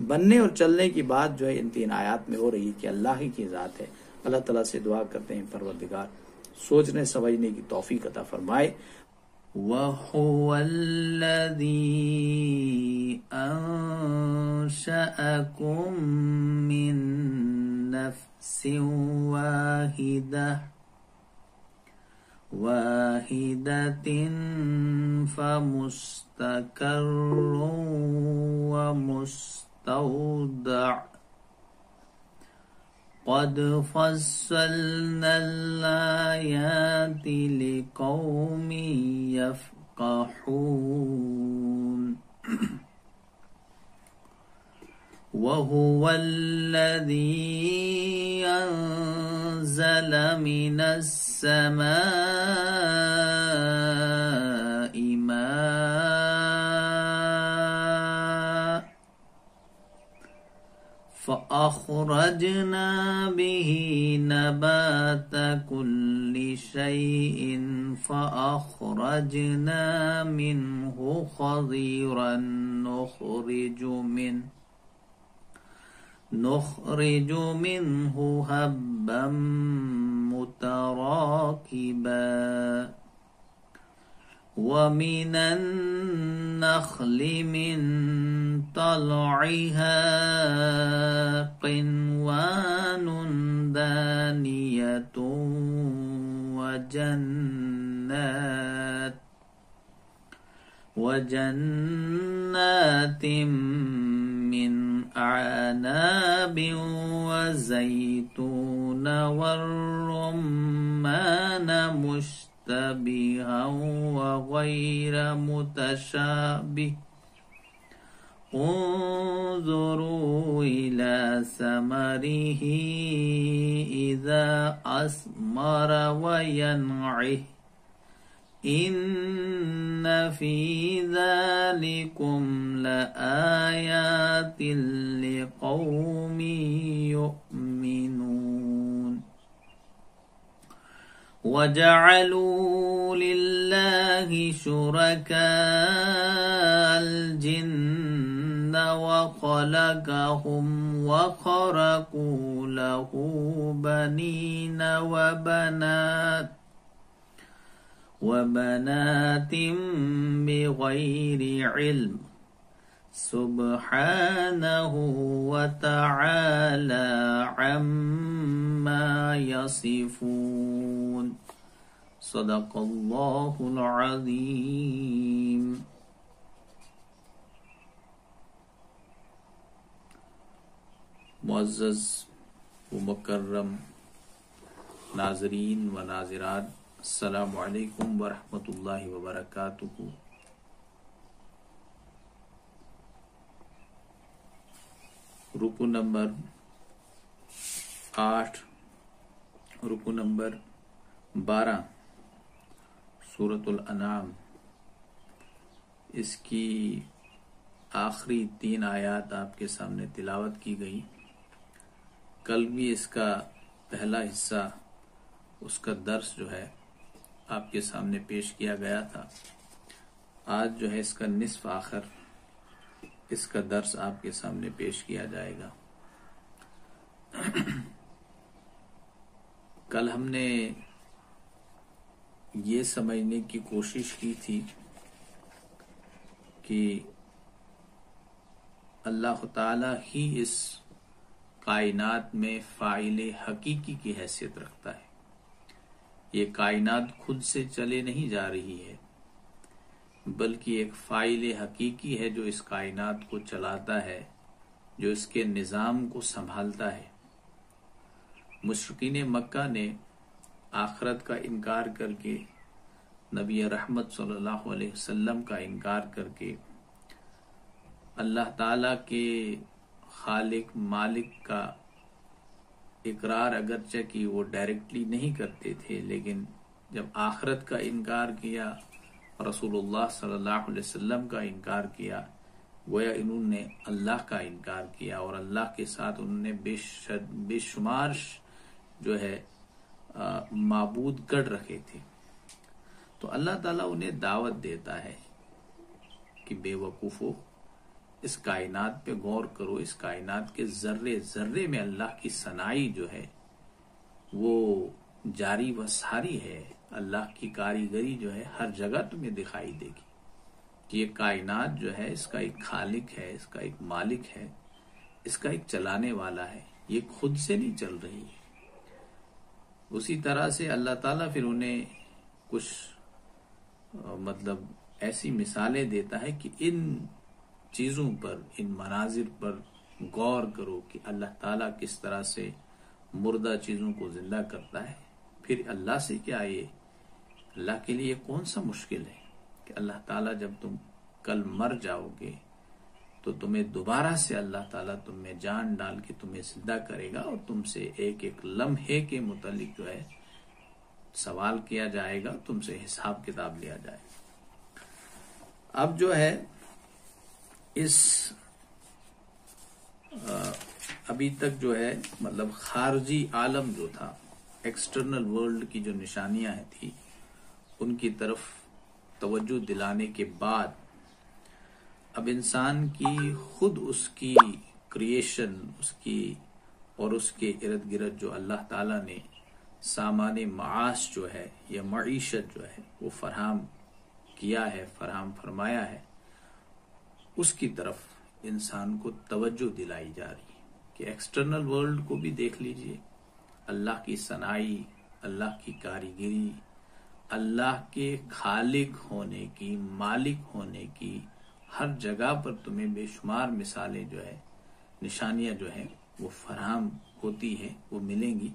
بننے اور چلنے کی بات جو ہے ان 3 آیات میں ہو رہی ہے کہ اللہ ہی کی ذات ہے. اللہ تعالیٰ سے دعا کرتے ہیں پروردگار سوچنے سمجھنے کی توفیق عطا فرمائے. وَهُوَ الَّذِي أَنشَأَكُم مِّن نَّفْسٍ وَاحِدَةٍ فَمُسْتَقَرٌّ وَمُسْتَوْدَعٌ قَدْ فَصَّلْنَا الْآيَاتِ لِقَوْمٍ يَفْقَهُونَ وَهُوَ الَّذِي أَنزَلَ مِنَ السَّمَاءِ مَاءً فَأَخْرَجْنَا بِهِ نَبَاتَ كُلِّ شَيْءٍ فَأَخْرَجْنَا مِنْهُ خَضِيرًا نخرج منه حبا متراكبا ومن النخل من طلعها قنوان دانية وجنات من أعناب وزيتون والرمان مشتبها وغير متشابه انظروا إلى ثمره إذا أثمر وينعه إن في ذلكم لآيات لقوم يؤمنون وجعلوا لله شركاء الجن وخلقهم وخرقوا له بنين وبنات بغير علم سبحانه وتعالى عما يصفون صدق اللہ العظیم. معزز و مکرم ناظرین و ناظرات، السلام علیکم ورحمۃ اللہ وبرکاتہ. رکو نمبر 8، رکو نمبر 12 سورۃ الانعام، اس کی آخری 3 آیات آپ کے سامنے تلاوت کی گئی. کل بھی اس کا پہلا حصہ، اس کا درس جو ہے آپ کے سامنے پیش کیا گیا تھا. آج جو ہے اس کا نصف آخر، اس کا درس آپ کے سامنے پیش کیا جائے گا. کل ہم نے یہ سمجھنے کی کوشش کی تھی کہ اللہ تعالی ہی اس کائنات میں فاعل حقیقی کی حیثیت رکھتا ہے. یہ کائنات خود سے چلے نہیں جا رہی ہے، بلکہ ایک فاعل حقیقی ہے جو اس کائنات کو چلاتا ہے، جو اس کے نظام کو سنبھالتا ہے. مشرکین مکہ نے آخرت کا انکار کر کے، نبی رحمت صلی اللہ علیہ وسلم کا انکار کر کے، اللہ تعالی کے خالق مالک کا اقرار اگرچہ کہ وہ ڈائریکٹلی نہیں کرتے تھے، لیکن جب آخرت کا انکار کیا، رسول اللہ صلی اللہ علیہ وسلم کا انکار کیا، گویا انہوں نے اللہ کا انکار کیا، اور اللہ کے ساتھ انہوں نے بے شمار جو ہے معبود گڑھ رکھے تھے. تو اللہ تعالیٰ انہیں دعوت دیتا ہے کہ بے وقوفو، اس کائنات پہ غور کرو. اس کائنات کے ذرے ذرے میں اللہ کی صنائی جو ہے وہ جاری و ساری ہے. اللہ کی کاریگری جو ہے ہر جگہ تمہیں دکھائی دے گی کہ یہ کائنات جو ہے اس کا ایک خالق ہے، اس کا ایک مالک ہے، اس کا ایک چلانے والا ہے. یہ خود سے نہیں چل رہی ہے. اسی طرح سے اللہ تعالیٰ پھر انہیں کچھ مطلب ایسی مثالیں دیتا ہے کہ ان چیزوں پر، ان مناظر پر غور کرو کہ اللہ تعالیٰ کس طرح سے مردہ چیزوں کو زندہ کرتا ہے. پھر اللہ سے کیا، یہ اللہ کے لیے کون سا مشکل ہے کہ اللہ تعالیٰ جب تم کل مر جاؤ گے تو تمہیں دوبارہ سے اللہ تعالیٰ تم میں جان ڈال کے تمہیں زندہ کرے گا، اور تم سے ایک ایک لمحے کے متعلق جو ہے سوال کیا جائے گا، تم سے حساب کتاب لیا جائے گا. اب جو ہے اس ابھی تک جو ہے مطلب خارجی عالم جو تھا، ایکسٹرنل ورلڈ کی جو نشانیاں تھی، ان کی طرف توجہ دلانے کے بعد اب انسان کی خود اس کی کریشن اس کی اور اس کے ارد گرد جو اللہ تعالیٰ نے سامان معاش جو ہے یا معیشت جو ہے وہ فراہم کیا ہے، فراہم فرمایا ہے، اس کی طرف انسان کو توجہ دلائی جا رہی ہے کہ ایکسٹرنل ورلڈ کو بھی دیکھ لیجئے، اللہ کی صنائی، اللہ کی کاریگری، اللہ کے خالق ہونے کی، مالک ہونے کی ہر جگہ پر تمہیں بے شمار مثالیں جو ہے، نشانیاں جو ہیں وہ فراہم ہوتی ہے، وہ ملیں گی۔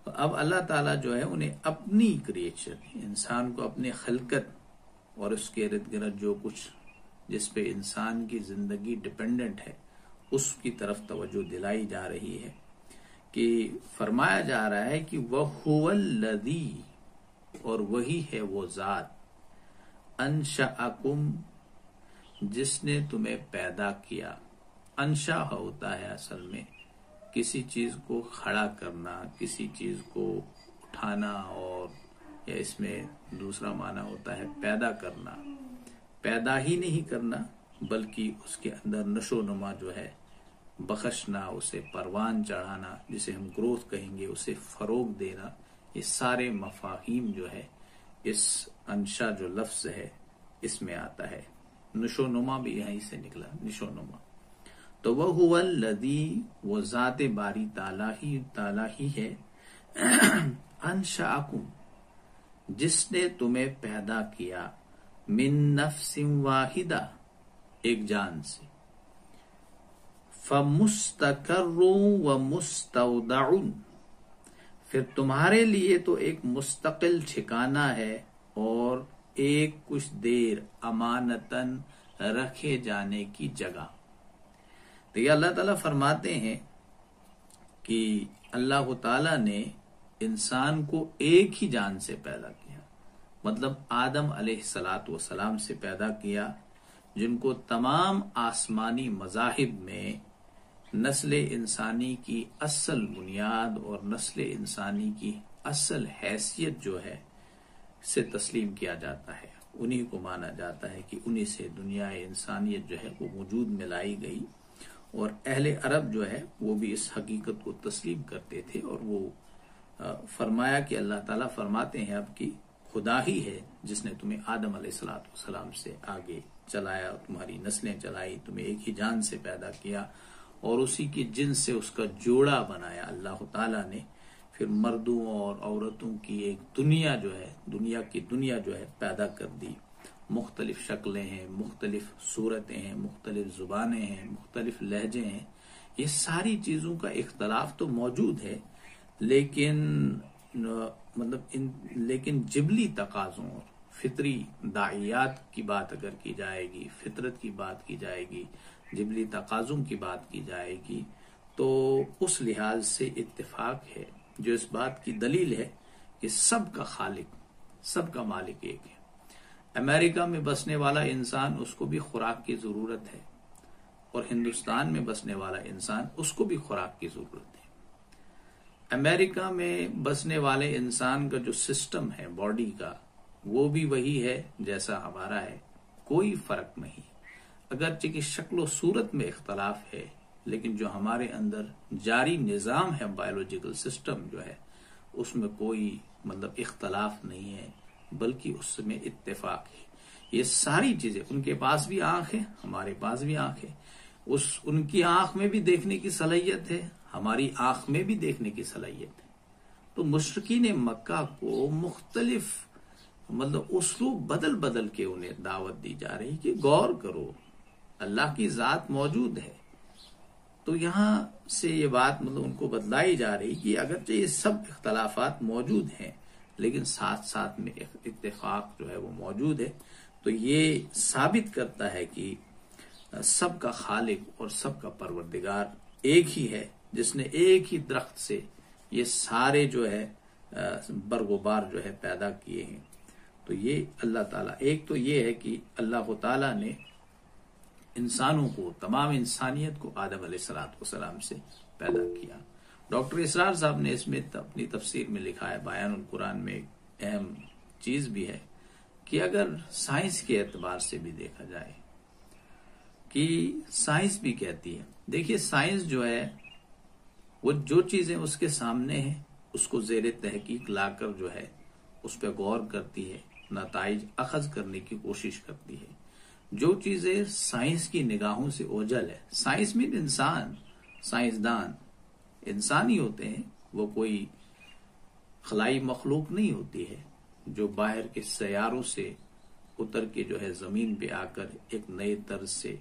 تو اب اللہ تعالیٰ جو ہے انہیں اپنی کریشن، انسان کو اپنے خلقت اور اس کے ارد گرد جو کچھ جس پہ انسان کی زندگی ڈپینڈنٹ ہے اس کی طرف توجہ دلائی جا رہی ہے کہ فرمایا جا رہا ہے کہ وَهُوَ الَّذِي، اور وہی ہے وہ ذات، انشأکم، جس نے تمہیں پیدا کیا۔ انشا ہوتا ہے اصل میں کسی چیز کو کھڑا کرنا، کسی چیز کو اٹھانا، اور یا اس میں دوسرا معنی ہوتا ہے پیدا کرنا، پیدا ہی نہیں کرنا بلکہ اس کے اندر نشو نما جو ہے بخشنا، اسے پروان چڑھانا، جسے ہم گروتھ کہیں گے، اسے فروغ دینا، یہ سارے مفاہیم جو ہے اس انشا جو لفظ ہے اس میں آتا ہے۔ نشو نما بھی یہیں سے نکلا، نشو نما۔ تو وَهُوَ الَّذِي، وہ ذات باری تعالیٰ ہی ہے، انشأکم، جس نے تمہیں پیدا کیا، من نفس واحدہ، ایک جان سے، فَمُسْتَقَرٌّ وَمُسْتَوْدَعٌ، پھر تمہارے لیے تو ایک مستقل ٹھکانہ ہے اور ایک کچھ دیر امانتاً رکھے جانے کی جگہ۔ تو یہ اللہ تعالیٰ فرماتے ہیں کہ اللہ تعالیٰ نے انسان کو ایک ہی جان سے پیدا کیا، مطلب آدم علیہ السلام سے پیدا کیا، جن کو تمام آسمانی مذاہب میں نسل انسانی کی اصل بنیاد اور نسل انسانی کی اصل حیثیت جو ہے سے تسلیم کیا جاتا ہے، انہی کو مانا جاتا ہے کہ انہی سے دنیا انسانیت جو ہے وہ وجود میں لائی گئی، اور اہل عرب جو ہے وہ بھی اس حقیقت کو تسلیم کرتے تھے، اور وہ فرمایا کہ اللہ تعالیٰ فرماتے ہیں اب کہ خدا ہی ہے جس نے تمہیں آدم علیہ السلام سے آگے چلایا، تمہاری نسلیں چلائی، تمہیں ایک ہی جان سے پیدا کیا اور اسی کی جنس سے اس کا جوڑا بنایا اللہ تعالیٰ نے، پھر مردوں اور عورتوں کی ایک دنیا جو ہے، دنیا جو ہے پیدا کر دی، مختلف شکلیں ہیں، مختلف صورتیں ہیں، مختلف زبانیں ہیں، مختلف لہجے ہیں، یہ ساری چیزوں کا اختلاف تو موجود ہے، لیکن جبلی تقاضوں اور فطری داعیات کی بات اگر کی جائے گی، فطرت کی بات کی جائے گی، جبلی تقاضوں کی بات کی جائے گی، تو اس لحاظ سے اتفاق ہے، جو اس بات کی دلیل ہے کہ سب کا خالق، سب کا مالک ایک ہے۔ امریکہ میں بسنے والا انسان، اس کو بھی خوراک کی ضرورت ہے، اور ہندوستان میں بسنے والا انسان، اس کو بھی خوراک کی ضرورت ہے۔ امریکہ میں بسنے والے انسان کا جو سسٹم ہے باڈی کا، وہ بھی وہی ہے جیسا ہمارا ہے، کوئی فرق نہیں، اگرچہ کہ شکل و صورت میں اختلاف ہے، لیکن جو ہمارے اندر جاری نظام ہے بایولوجیکل سسٹم جو ہے، اس میں کوئی اختلاف نہیں ہے، بلکہ اس میں اتفاق ہے۔ یہ ساری چیزیں، ان کے پاس بھی آنکھ ہے، ہمارے پاس بھی آنکھ ہے، ان کی آنکھ میں بھی دیکھنے کی صلاحیت ہے، ہماری آنکھ میں بھی دیکھنے کی صلاحیت ہے۔ تو مشرکین مکہ کو مختلف اسلوب بدل کے انہیں دعوت دی جا رہی کہ غور کرو، اللہ کی ذات موجود ہے۔ تو یہاں سے یہ بات ان کو بتلائی جا رہی کہ اگرچہ یہ سب اختلافات موجود ہیں، لیکن ساتھ ساتھ میں اتفاق جو ہے وہ موجود ہے۔ تو یہ ثابت کرتا ہے کہ سب کا خالق اور سب کا پروردگار ایک ہی ہے، جس نے ایک ہی درخت سے یہ سارے جو ہے برگ و بار جو ہے پیدا کیے ہیں۔ تو یہ اللہ تعالیٰ، ایک تو یہ ہے کہ اللہ تعالیٰ نے انسانوں کو، تمام انسانیت کو آدم علیہ السلام سے پیدا کیا۔ ڈاکٹر اسرار صاحب نے اس میں اپنی تفسیر میں لکھا ہے، بیان القرآن میں ایک اہم چیز بھی ہے کہ اگر سائنس کے اعتبار سے بھی دیکھا جائے، کہ سائنس بھی کہتی ہے دیکھیے سائنس جو ہے وہ جو چیزیں اس کے سامنے ہیں اس کو زیر تحقیق لا کر جو ہے اس پہ غور کرتی ہے، نتائج اخذ کرنے کی کوشش کرتی ہے۔ جو چیزیں سائنس کی نگاہوں سے اوجھل ہے، سائنس میں انسان، سائنسدان انسان ہی ہوتے ہیں، وہ کوئی خلائی مخلوق نہیں ہوتی ہے جو باہر کے سیاروں سے اتر کے جو ہے زمین پہ آ کر ایک نئے طرز سے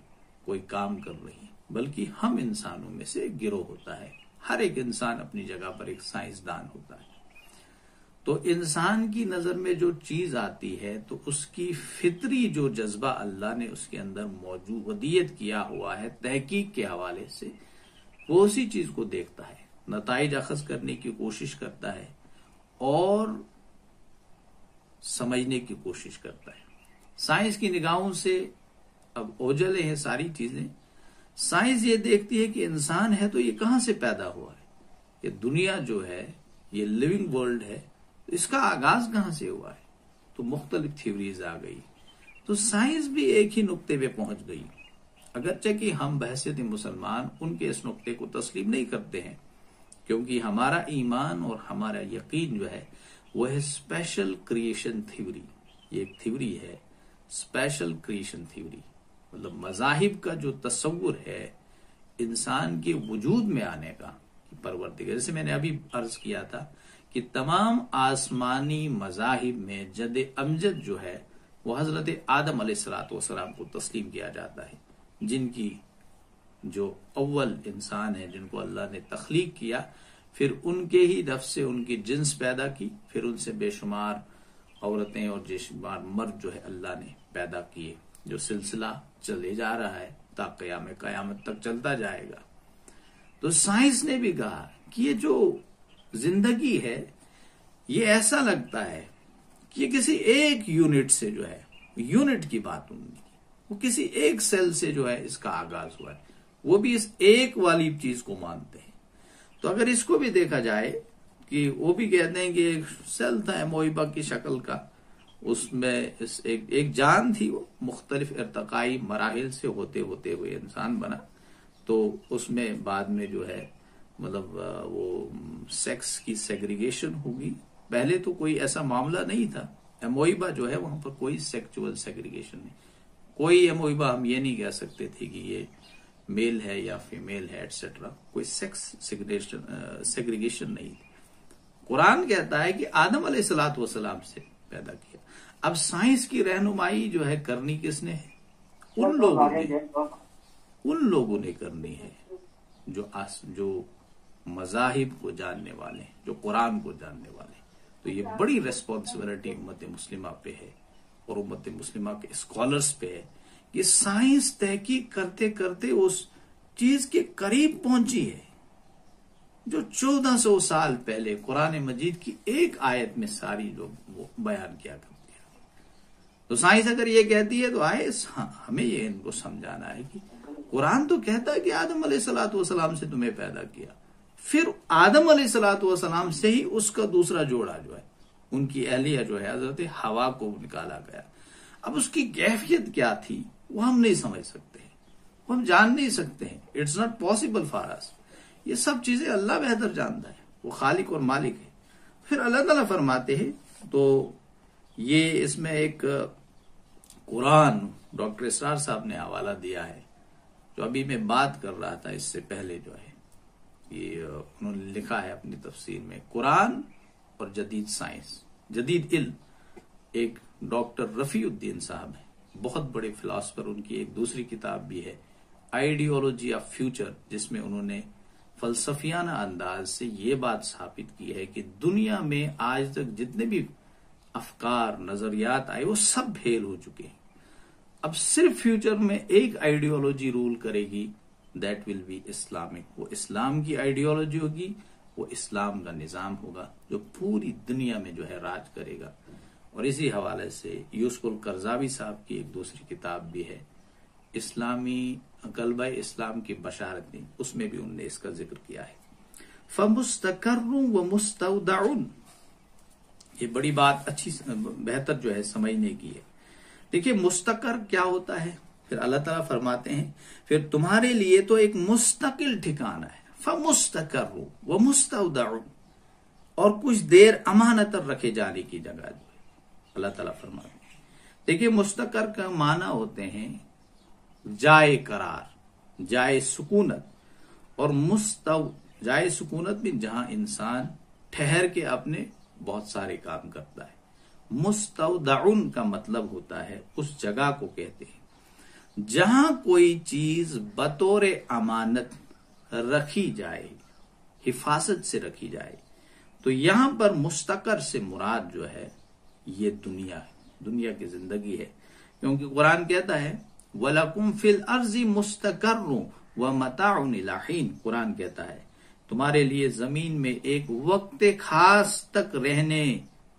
کوئی کام کر رہی ہے، بلکہ ہم انسانوں میں سے ایک گروہ ہوتا ہے۔ ہر ایک انسان اپنی جگہ پر ایک سائنسدان ہوتا ہے۔ تو انسان کی نظر میں جو چیز آتی ہے تو اس کی فطری جو جذبہ اللہ نے اس کے اندر موجودیت کیا ہوا ہے تحقیق کے حوالے سے، وہ اسی چیز کو دیکھتا ہے، نتائج اخذ کرنے کی کوشش کرتا ہے اور سمجھنے کی کوشش کرتا ہے۔ سائنس کی نگاہوں سے اب اوجھلے ہیں ساری چیزیں۔ سائنس یہ دیکھتی ہے کہ انسان ہے تو یہ کہاں سے پیدا ہوا ہے، یہ دنیا جو ہے یہ لیونگ ورلڈ ہے، اس کا آغاز کہاں سے ہوا ہے؟ تو مختلف تھیوریز آ گئی، تو سائنس بھی ایک ہی نقطے پہ پہنچ گئی، اگرچہ کہ ہم بحیثیت مسلمان ان کے اس نقطے کو تسلیم نہیں کرتے ہیں، کیونکہ ہمارا ایمان اور ہمارا یقین جو ہے وہ ہے اسپیشل کریشن تھیوری۔ یہ ایک تھیوری ہے اسپیشل کریشن تھیوری، مطلب مذاہب کا جو تصور ہے انسان کے وجود میں آنے کا، پروردگار، جیسے میں نے ابھی عرض کیا تھا کہ تمام آسمانی مذاہب میں جد امجد جو ہے وہ حضرت آدم علیہ السلام کو تسلیم کیا جاتا ہے، جن کی جو اول انسان ہے جن کو اللہ نے تخلیق کیا، پھر ان کے ہی نفس سے ان کی جنس پیدا کی، پھر ان سے بے شمار عورتیں اور بے شمار مرد جو ہے اللہ نے پیدا کیے، جو سلسلہ چلے جا رہا ہے تا قیامت تک چلتا جائے گا۔ تو سائنس نے بھی کہا کہ یہ جو زندگی ہے یہ ایسا لگتا ہے کہ یہ کسی ایک یونٹ سے جو ہے، یونٹ کی بات ہوگی، وہ کسی ایک سیل سے جو ہے اس کا آغاز ہوا ہے، وہ بھی اس ایک والی چیز کو مانتے ہیں۔ تو اگر اس کو بھی دیکھا جائے کہ وہ بھی کہتے ہیں کہ ایک سیل تھا امویبا کی شکل کا، اس میں ایک جان تھی، وہ مختلف ارتقائی مراحل سے ہوتے ہوئے انسان بنا، تو اس میں بعد میں جو ہے مطلب وہ سیکس کی سیگریگیشن ہوگی۔ پہلے تو کوئی ایسا معاملہ نہیں تھا، امویبا جو ہے وہاں پر کوئی سیکچول سیگریگیشن نہیں، کوئی امویبا ہم یہ نہیں کہہ سکتے تھے کہ یہ میل ہے یا فیمیل ہے ایٹسیٹرا، کوئی سیکس سیگریگیشن نہیں تھی۔ قرآن کہتا ہے کہ آدم علیہ السلام سے پیدا کیا۔ اب سائنس کی رہنمائی جو ہے کرنی کس نے ہے؟ ان لوگوں نے کرنی ہے جو مذاہب کو جاننے والے ہیں، جو قرآن کو جاننے والے ہیں۔ تو یہ بڑی ریسپانسبلٹی امت مسلمہ پہ ہے اور امت مسلمہ کے اسکالرز پہ ہے کہ سائنس تحقیق کرتے کرتے اس چیز کے قریب پہنچی ہے جو 1400 سال پہلے قرآن مجید کی ایک آیت میں ساری لوگ وہ بیان کیا کرتے ہیں۔ تو سائنس اگر یہ کہتی ہے تو ہمیں یہ ان کو سمجھانا ہے کہ قرآن تو کہتا ہے کہ آدم علیہ السلام سے تمہیں پیدا کیا، پھر آدم علیہ السلام سے ہی اس کا دوسرا جوڑا جو ہے، ان کی اہلیہ جو ہے حضرت حوا کو نکالا گیا۔ اب اس کی کیفیت کیا تھی وہ ہم نہیں سمجھ سکتے، وہ ہم جان نہیں سکتے ہیں، اٹس ناٹ پاسبل فار اس۔ یہ سب چیزیں اللہ بہتر جانتا ہے، وہ خالق اور مالک ہے۔ پھر اللہ تعالیٰ فرماتے ہیں، تو یہ اس میں ایک قرآن ڈاکٹر اسرار صاحب نے حوالہ دیا ہے، جو ابھی میں بات کر رہا تھا اس سے پہلے جو ہے، یہ انہوں نے لکھا ہے اپنی تفسیر میں، قرآن اور جدید سائنس، جدید علم۔ ایک ڈاکٹر رفیع الدین صاحب ہیں، بہت بڑے فلاسفر، ان کی ایک دوسری کتاب بھی ہے آئیڈیالوجی آف فیوچر، جس میں انہوں نے فلسفیانہ انداز سے یہ بات ثابت کی ہے کہ دنیا میں آج تک جتنے بھی افکار نظریات آئے وہ سب پھیل ہو چکے ہیں، اب صرف فیوچر میں ایک آئیڈیالوجی رول کرے گی، دیٹ ول بی اسلامک، وہ اسلام کی آئیڈیالوجی ہوگی، وہ اسلام کا نظام ہوگا جو پوری دنیا میں جو ہے راج کرے گا۔ اور اسی حوالے سے یوسف القرضاوی صاحب کی ایک دوسری کتاب بھی ہے، اسلامی غلبہ اسلام کی بشارتیں، اس میں بھی انہوں نے اس کا ذکر کیا ہے۔ فَمُسْتَقَرٌّ وَمُسْتَوْدَعٌ، یہ بڑی بات اچھی بہتر جو ہے سمجھنے کی ہے۔ دیکھیے مستقر کیا ہوتا ہے؟ پھر اللہ تعالیٰ فرماتے ہیں پھر تمہارے لیے تو ایک مستقل ٹھکانہ ہے، فمستقر ومستودع، اور کچھ دیر امانتر رکھے جانے کی جگہ جو ہے اللہ تعالیٰ فرماتے ہیں۔ دیکھیے مستقر کا معنی ہوتے ہیں جائے قرار، جائے سکونت، اور جائے سکونت بھی جہاں انسان ٹھہر کے اپنے بہت سارے کام کرتا ہے۔ مستودعن کا مطلب ہوتا ہے اس جگہ کو کہتے ہیں جہاں کوئی چیز بطور امانت رکھی جائے، حفاظت سے رکھی جائے۔ تو یہاں پر مستقر سے مراد جو ہے یہ دنیا ہے، دنیا کی زندگی ہے، کیونکہ قرآن کہتا ہے وَلَكُمْ فِي الْأَرْضِ مُسْتَقَرٌّ وَمَتَاعٌ إِلَىٰ حِينٍ، قرآن کہتا ہے تمہارے لیے زمین میں ایک وقت خاص تک رہنے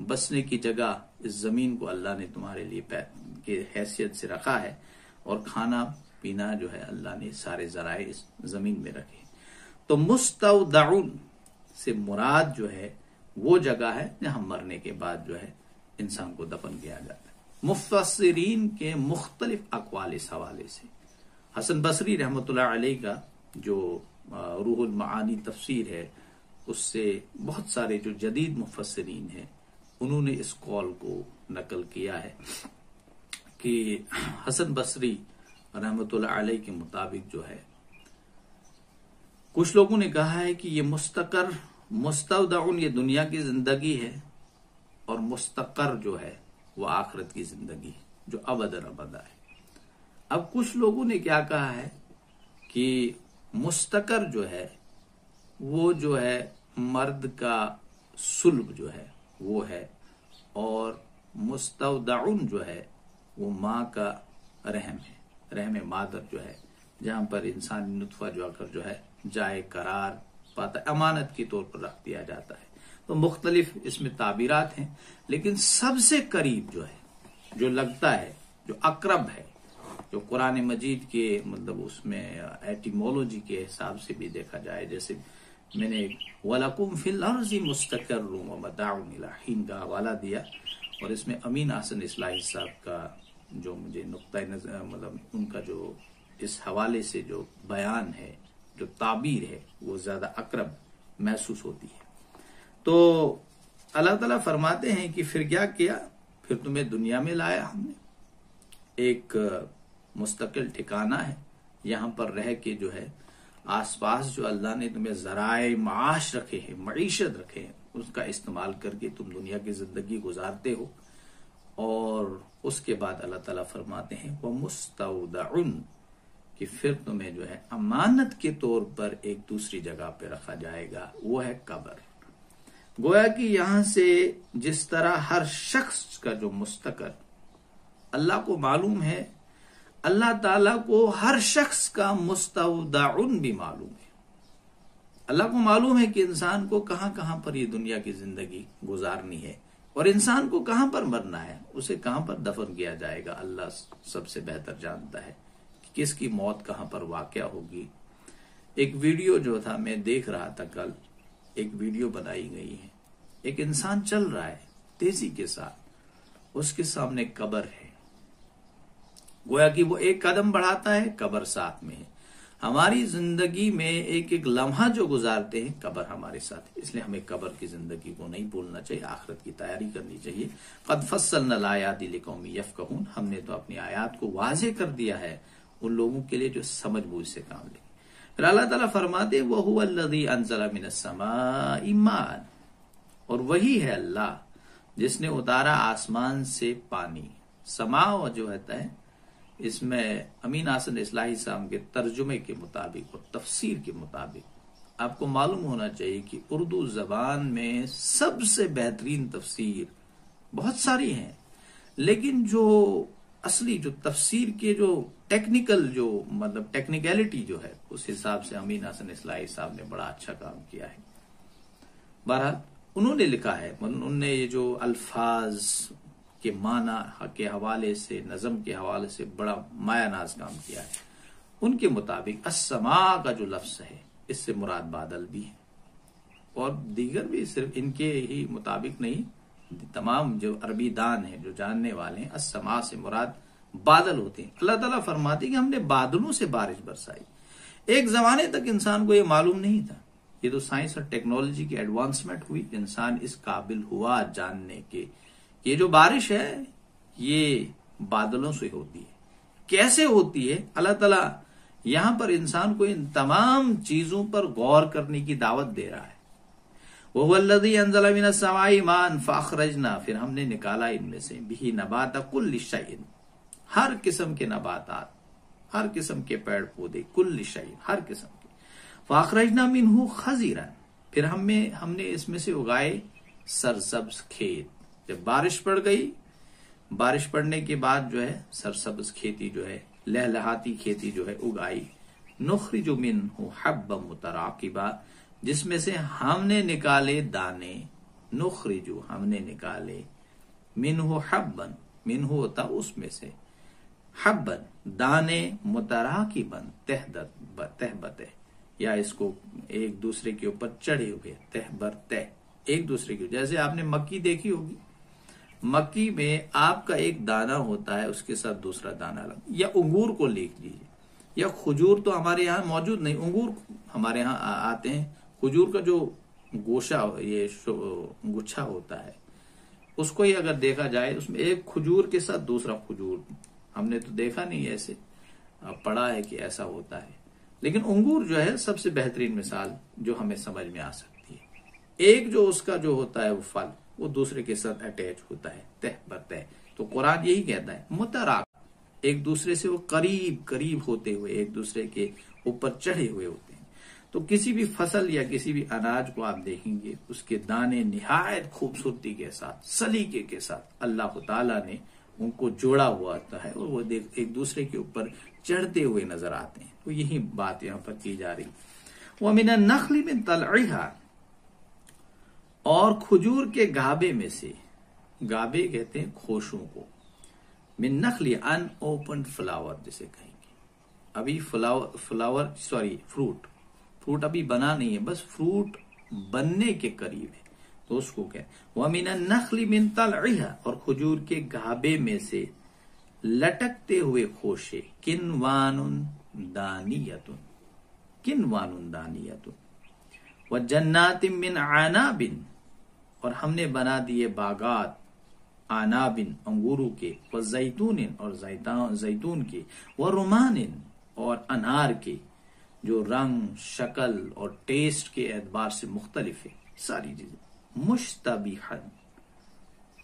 بسنے کی جگہ، اس زمین کو اللہ نے تمہارے لیے کی حیثیت سے رکھا ہے، اور کھانا پینا جو ہے اللہ نے سارے ذرائع اس زمین میں رکھے۔ تو مستودعن سے مراد جو ہے وہ جگہ ہے جہاں مرنے کے بعد جو ہے انسان کو دفن کیا جاتا ہے۔ مفسرین کے مختلف اقوال اس حوالے سے، حسن بصری رحمۃ اللہ علیہ کا جو روح المعانی تفسیر ہے، اس سے بہت سارے جو جدید مفسرین ہیں انہوں نے اس قول کو نقل کیا ہے کہ حسن بصری رحمۃ اللہ علیہ کے مطابق جو ہے کچھ لوگوں نے کہا ہے کہ یہ مستودعن یہ دنیا کی زندگی ہے، اور مستقر جو ہے وہ آخرت کی زندگی ہے جو ابداً ابدا ہے۔ اب کچھ لوگوں نے کیا کہا ہے کہ مستقر جو ہے وہ جو ہے مرد کا صلب جو ہے وہ ہے، اور مستودعن جو ہے وہ ماں کا رحم ہے، رحم مادر جو ہے جہاں پر انسانی نطفہ جو آ کر جو ہے جائے قرار پاتا ہے، امانت کے طور پر رکھ دیا جاتا ہے۔ تو مختلف اس میں تعبیرات ہیں، لیکن سب سے قریب جو ہے جو لگتا ہے، جو اقرب ہے، جو قرآن مجید کے مطلب اس میں ایٹیمولوجی کے حساب سے بھی دیکھا جائے، جیسے میں نے وَلَكُمْ فِي الْأَرْضِ مُسْتَقَرٌّ وَمَتَاعٌ إِلَىٰ حِينٍ کا حوالہ دیا، اور اس میں امین احسن اصلاحی صاحب کا جو مجھے نقطۂ نظر مطلب ان کا جو اس حوالے سے جو بیان ہے، جو تعبیر ہے، وہ زیادہ اقرب محسوس ہوتی ہے۔ تو اللہ تعالیٰ فرماتے ہیں کہ پھر کیا کیا، پھر تمہیں دنیا میں لایا ہم نے، ایک مستقل ٹھکانہ ہے، یہاں پر رہ کے جو ہے آس پاس جو اللہ نے تمہیں ذرائع معاش رکھے ہیں، معیشت رکھے ہیں، اس کا استعمال کر کے تم دنیا کی زندگی گزارتے ہو۔ اور اس کے بعد اللہ تعالیٰ فرماتے ہیں وَمُسْتَوْدَعٌ کہ پھر تمہیں جو ہے امانت کے طور پر ایک دوسری جگہ پہ رکھا جائے گا، وہ ہے قبر۔ گویا کہ یہاں سے جس طرح ہر شخص کا جو مستقر اللہ کو معلوم ہے، اللہ تعالیٰ کو ہر شخص کا مستودعن بھی معلوم ہے۔ اللہ کو معلوم ہے کہ انسان کو کہاں کہاں پر یہ دنیا کی زندگی گزارنی ہے، اور انسان کو کہاں پر مرنا ہے، اسے کہاں پر دفن کیا جائے گا۔ اللہ سب سے بہتر جانتا ہے کہ کس کی موت کہاں پر واقع ہوگی۔ ایک ویڈیو جو تھا میں دیکھ رہا تھا کل، ایک ویڈیو بنائی گئی ہے، ایک انسان چل رہا ہے تیزی کے ساتھ، اس کے سامنے قبر ہے، گویا کہ وہ ایک قدم بڑھاتا ہے قبر ساتھ میں ہے۔ ہماری زندگی میں ایک ایک لمحہ جو گزارتے ہیں قبر ہمارے ساتھ ہے، اس لیے ہمیں قبر کی زندگی کو نہیں بھولنا چاہیے، آخرت کی تیاری کرنی چاہیے۔ قد فصلنا الآیات لقوم یفقہون، ہم نے تو اپنی آیات کو واضح کر دیا ہے ان لوگوں کے لیے جو سمجھ بوجھ سے کام لیں۔ پھر اللہ تعالیٰ فرماتے وَهُوَ الَّذِي أَنزَلَ مِنَ السَّمَاءِ مَاءً، اور وہی ہے اللہ جس نے اتارا آسمان سے پانی۔ سماء جو ہوتا ہے اس میں امین حسن اصلاحی صاحب کے ترجمے کے مطابق اور تفسیر کے مطابق آپ کو معلوم ہونا چاہیے کہ اردو زبان میں سب سے بہترین تفسیر بہت ساری ہیں، لیکن جو اصلی جو تفسیر کے جو ٹیکنیکل جو مطلب ٹیکنیکلٹی جو ہے اس حساب سے امین حسن اصلاحی صاحب نے بڑا اچھا کام کیا ہے۔ بہرحال انہوں نے لکھا ہے، انہوں نے یہ جو الفاظ کے معنی کے حوالے سے، نظم کے حوالے سے بڑا مایہ ناز کام کیا ہے۔ ان کے مطابق السماء کا جو لفظ ہے اس سے مراد بادل بھی ہے، اور دیگر بھی صرف ان کے ہی مطابق نہیں، تمام جو عربی دان ہیں جو جاننے والے ہیں السماء سے مراد بادل ہوتے ہیں. اللہ تعالیٰ فرماتے ہیں کہ ہم نے بادلوں سے بارش برسائی. ایک زمانے تک انسان کو یہ معلوم نہیں تھا. یہ تو سائنس اور ٹیکنالوجی کی ایڈوانسمنٹ ہوئی، انسان اس قابل ہوا جاننے کے یہ جو بارش ہے یہ بادلوں سے ہوتی ہے. کیسے ہوتی ہے؟ اللہ تعالیٰ یہاں پر انسان کو ان تمام چیزوں پر غور کرنے کی دعوت دے رہا ہے. وَهُوَ الَّذِي أَنزَلَ مِنَ السَّمَاءِ مَاءً فَأَخْرَجْنَا، پھر ہم نے نکالا ان میں سے بِهِ نَبَاتَ كُلِّ شَيْءٍ، ہر قسم کے نباتات، ہر قسم کے پیڑ پودے، کل شیء، ہر قسم کے. فَأَخْرَجْنَا مِنْهُ خَضِرًا، پھر ہم نے اس میں سے اگائے سرسبز کھیت. جب بارش پڑ گئی، بارش پڑنے کے بعد جو ہے سرسبز کھیتی جو ہے، لہلہاتی کھیتی جو ہے اگائی. نخرج منہ حبا متراکبا، جس میں سے ہم نے نکالے دانے. نخرج، ہم نے نکالے، منہ حبا، منہ ہوتا اس میں سے، حبا دانے، متراکبا تہ بتہ، یا اس کو ایک دوسرے کے اوپر چڑھے ہوئے، تہ بر تہ، ایک دوسرے کے. جیسے آپ نے مکی دیکھی ہوگی، مکی میں آپ کا ایک دانہ ہوتا ہے، اس کے ساتھ دوسرا دانہ لگ، یا انگور کو لکھ لیجیے، یا کھجور تو ہمارے یہاں موجود نہیں، انگور ہمارے یہاں آتے ہیں. کھجور کا جو گوشہ، یہ گچھا ہوتا ہے، اس کو ہی اگر دیکھا جائے، اس میں ایک کھجور کے ساتھ دوسرا کھجور، ہم نے تو دیکھا نہیں ایسے، پڑھا ہے کہ ایسا ہوتا ہے. لیکن انگور جو ہے سب سے بہترین مثال جو ہمیں سمجھ میں آ سکتی ہے. ایک جو اس کا جو ہوتا ہے وہ پھل، وہ دوسرے کے ساتھ اٹیچ ہوتا ہے، تہ بر تہ. تو قرآن یہی کہتا ہے متراک، ایک دوسرے سے وہ قریب ہوتے ہوئے ایک دوسرے کے اوپر چڑھے ہوئے ہوتے ہیں. تو کسی بھی فصل یا کسی بھی اناج کو آپ دیکھیں گے، اس کے دانے نہایت خوبصورتی کے ساتھ، سلیقے کے ساتھ اللہ تعالیٰ نے ان کو جوڑا ہوا ہوتا ہے، اور وہ ایک دوسرے کے اوپر چڑھتے ہوئے نظر آتے ہیں. تو یہی بات یہاں پر کی جا رہی. وَمِنَ النَّخْلِ مِن طَلْعِهَا، اور کھجور کے گابے میں سے، گابے کہتے ہیں خوشوں کو، من نخل ان اوپن فلاور جسے کہیں گے. ابھی فروٹ ابھی بنا نہیں ہے، بس فروٹ بننے کے قریب ہے، تو اس کو کہتے ہیں وَمِنَ النَّخْلِ مِن طَلْعِهَا، اور کھجور کے گابے میں سے لٹکتے ہوئے خوشے، کنوان دانیۃ، کنوان دانیۃ، وَجَنَّاتٍ مِّنْ عَنَابٍ، اور ہم نے بنا دیے باغات، عنابن انگوروں کے، وزیتون اور زیتون کے، ورمان اور انار کے، جو رنگ، شکل اور ٹیسٹ کے اعتبار سے مختلف ہے ساری چیزیں. مشتبہا،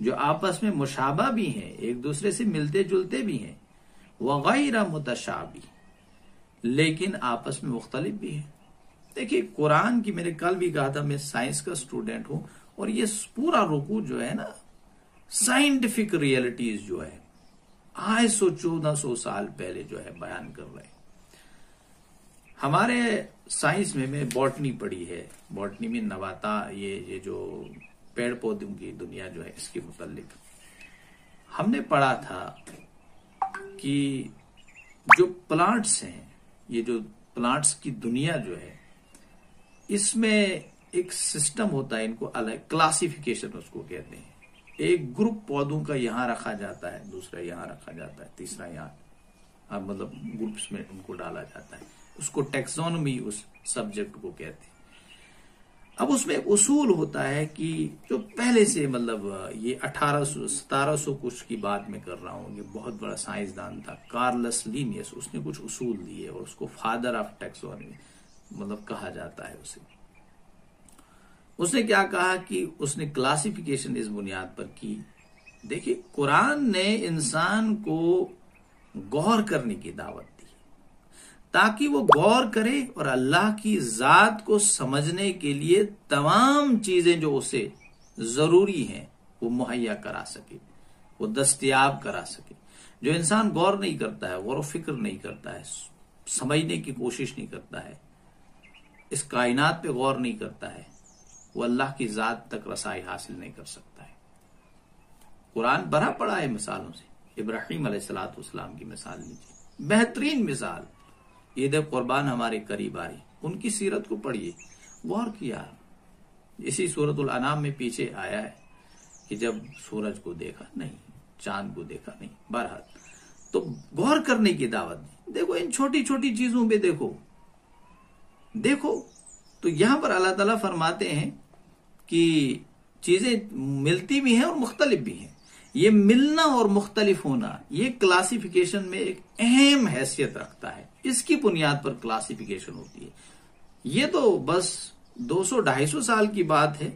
جو آپس میں مشابہ بھی ہیں، ایک دوسرے سے ملتے جلتے بھی ہیں. وغیر متشابہ، لیکن آپس میں مختلف بھی ہیں. دیکھیے قرآن کی، میں نے کل بھی کہا تھا میں سائنس کا اسٹوڈنٹ ہوں، اور یہ پورا رکوع جو ہے نا سائنٹیفک ریئلٹیز جو ہے آج 1400 سال پہلے جو ہے بیان کر رہے ہیں. ہمارے سائنس میں بوٹنی پڑھی ہے، بوٹنی میں نباتا، یہ جو پیڑ پودوں کی دنیا جو ہے، اس کے متعلق ہم نے پڑھا تھا کہ جو پلانٹس ہیں، یہ جو پلانٹس کی دنیا جو ہے، اس میں ایک سسٹم ہوتا ہے، ان کو الگ کلاسیفیکیشن اس کو کہتے ہیں. ایک گروپ پودوں کا یہاں رکھا جاتا ہے، دوسرا یہاں رکھا جاتا ہے، تیسرا یہاں، مطلب گروپس میں ان کو ڈالا جاتا ہے. اس کو ٹیکسونومی اس سبجیکٹ کو کہتے ہیں. اب اس میں اصول ہوتا ہے کہ جو پہلے سے، مطلب یہ 1700 کچھ کی بات میں کر رہا ہوں، یہ بہت بڑا سائنسدان تھا کارلس لینیس، اس نے کچھ اصول دیے اور اس کو فادر آف ٹیکسونومی مطلب کہا جاتا ہے اسے. اس نے کیا کہا کہ اس نے کلاسیفیکیشن اس بنیاد پر کی. دیکھیے قرآن نے انسان کو غور کرنے کی دعوت دی تاکہ وہ غور کرے اور اللہ کی ذات کو سمجھنے کے لیے تمام چیزیں جو اسے ضروری ہیں وہ مہیا کرا سکے، وہ دستیاب کرا سکے. جو انسان غور نہیں کرتا ہے، غور و فکر نہیں کرتا ہے، سمجھنے کی کوشش نہیں کرتا ہے، اس کائنات پہ غور نہیں کرتا ہے، وہ اللہ کی ذات تک رسائی حاصل نہیں کر سکتا ہے. قرآن بھرا پڑا ہے مثالوں سے. ابراہیم علیہ السلام کی مثال لیجیے، بہترین مثال. عید قربان ہمارے قریب آ رہی، ان کی سیرت کو پڑھیے، غور کیا. اسی سورۃ الانعام میں پیچھے آیا ہے کہ جب سورج کو دیکھا نہیں، چاند کو دیکھا نہیں. بہرحال تو غور کرنے کی دعوت دی. دیکھو ان چھوٹی چھوٹی چیزوں پہ دیکھو. تو یہاں پر اللہ تعالیٰ فرماتے ہیں کہ چیزیں ملتی بھی ہیں اور مختلف بھی ہیں. یہ ملنا اور مختلف ہونا یہ کلاسیفیکیشن میں ایک اہم حیثیت رکھتا ہے. اس کی بنیاد پر کلاسیفیکیشن ہوتی ہے. یہ تو بس 200-250 سال کی بات ہے.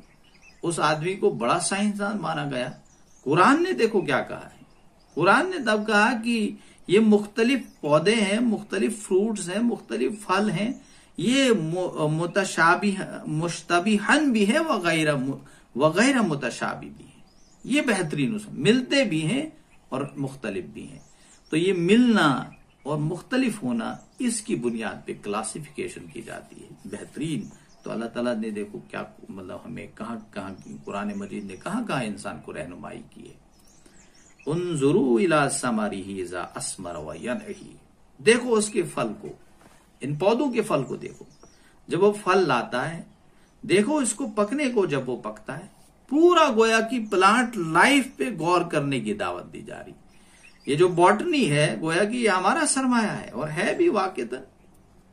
اس آدمی کو بڑا سائنسدان مانا گیا. قرآن نے دیکھو کیا کہا ہے. قرآن نے تب کہا کہ یہ مختلف پودے ہیں، مختلف فروٹس ہیں، مختلف پھل ہیں، یہ مشتبہن بھی ہے وغیرہ متشابہ بھی ہے. یہ بہترین ملتے بھی ہیں اور مختلف بھی ہیں. تو یہ ملنا اور مختلف ہونا اس کی بنیاد پہ کلاسیفیکیشن کی جاتی ہے. بہترین. تو اللہ تعالیٰ نے دیکھو کیا مطلب ہمیں کہاں قرآن مجید نے کہاں انسان کو رہنمائی کی ہے. انظروا الی ثمرہ اذا اثمر وینعہ. دیکھو اس کے پھل کو، ان پودوں کے پھل کو دیکھو جب وہ پھل لاتا ہے. دیکھو اس کو پکنے کو جب وہ پکتا ہے. پورا گویا کی پلانٹ لائف پہ غور کرنے کی دعوت دی جا رہی. یہ جو باٹنی ہے گویا کہ یہ ہمارا سرمایہ ہے اور ہے بھی واقعتاً.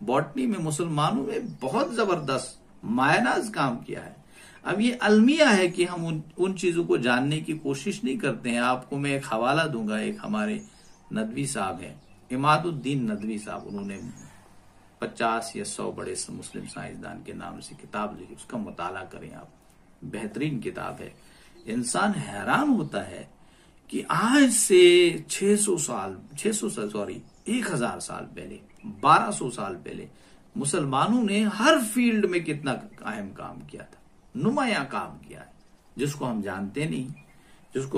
باٹنی میں مسلمانوں نے بہت زبردست مایہ کام کیا ہے. اب یہ المیہ ہے کہ ہم ان چیزوں کو جاننے کی کوشش نہیں کرتے ہیں. آپ کو میں ایک حوالہ دوں گا. ایک ہمارے ندوی صاحب ہیں، عماد الدین ندوی صاحب، انہوں نے 50 یا 100 بڑے مسلم سائنسدان کے نام سے کتاب لکھی. اس کا مطالعہ کریں آپ. بہترین کتاب ہے. انسان حیران ہوتا ہے کہ آج سے 1000 سال پہلے، 1200 سال پہلے مسلمانوں نے ہر فیلڈ میں کتنا اہم کام کیا تھا، نمایاں کام کیا ہے، جس کو ہم جانتے نہیں، جس کو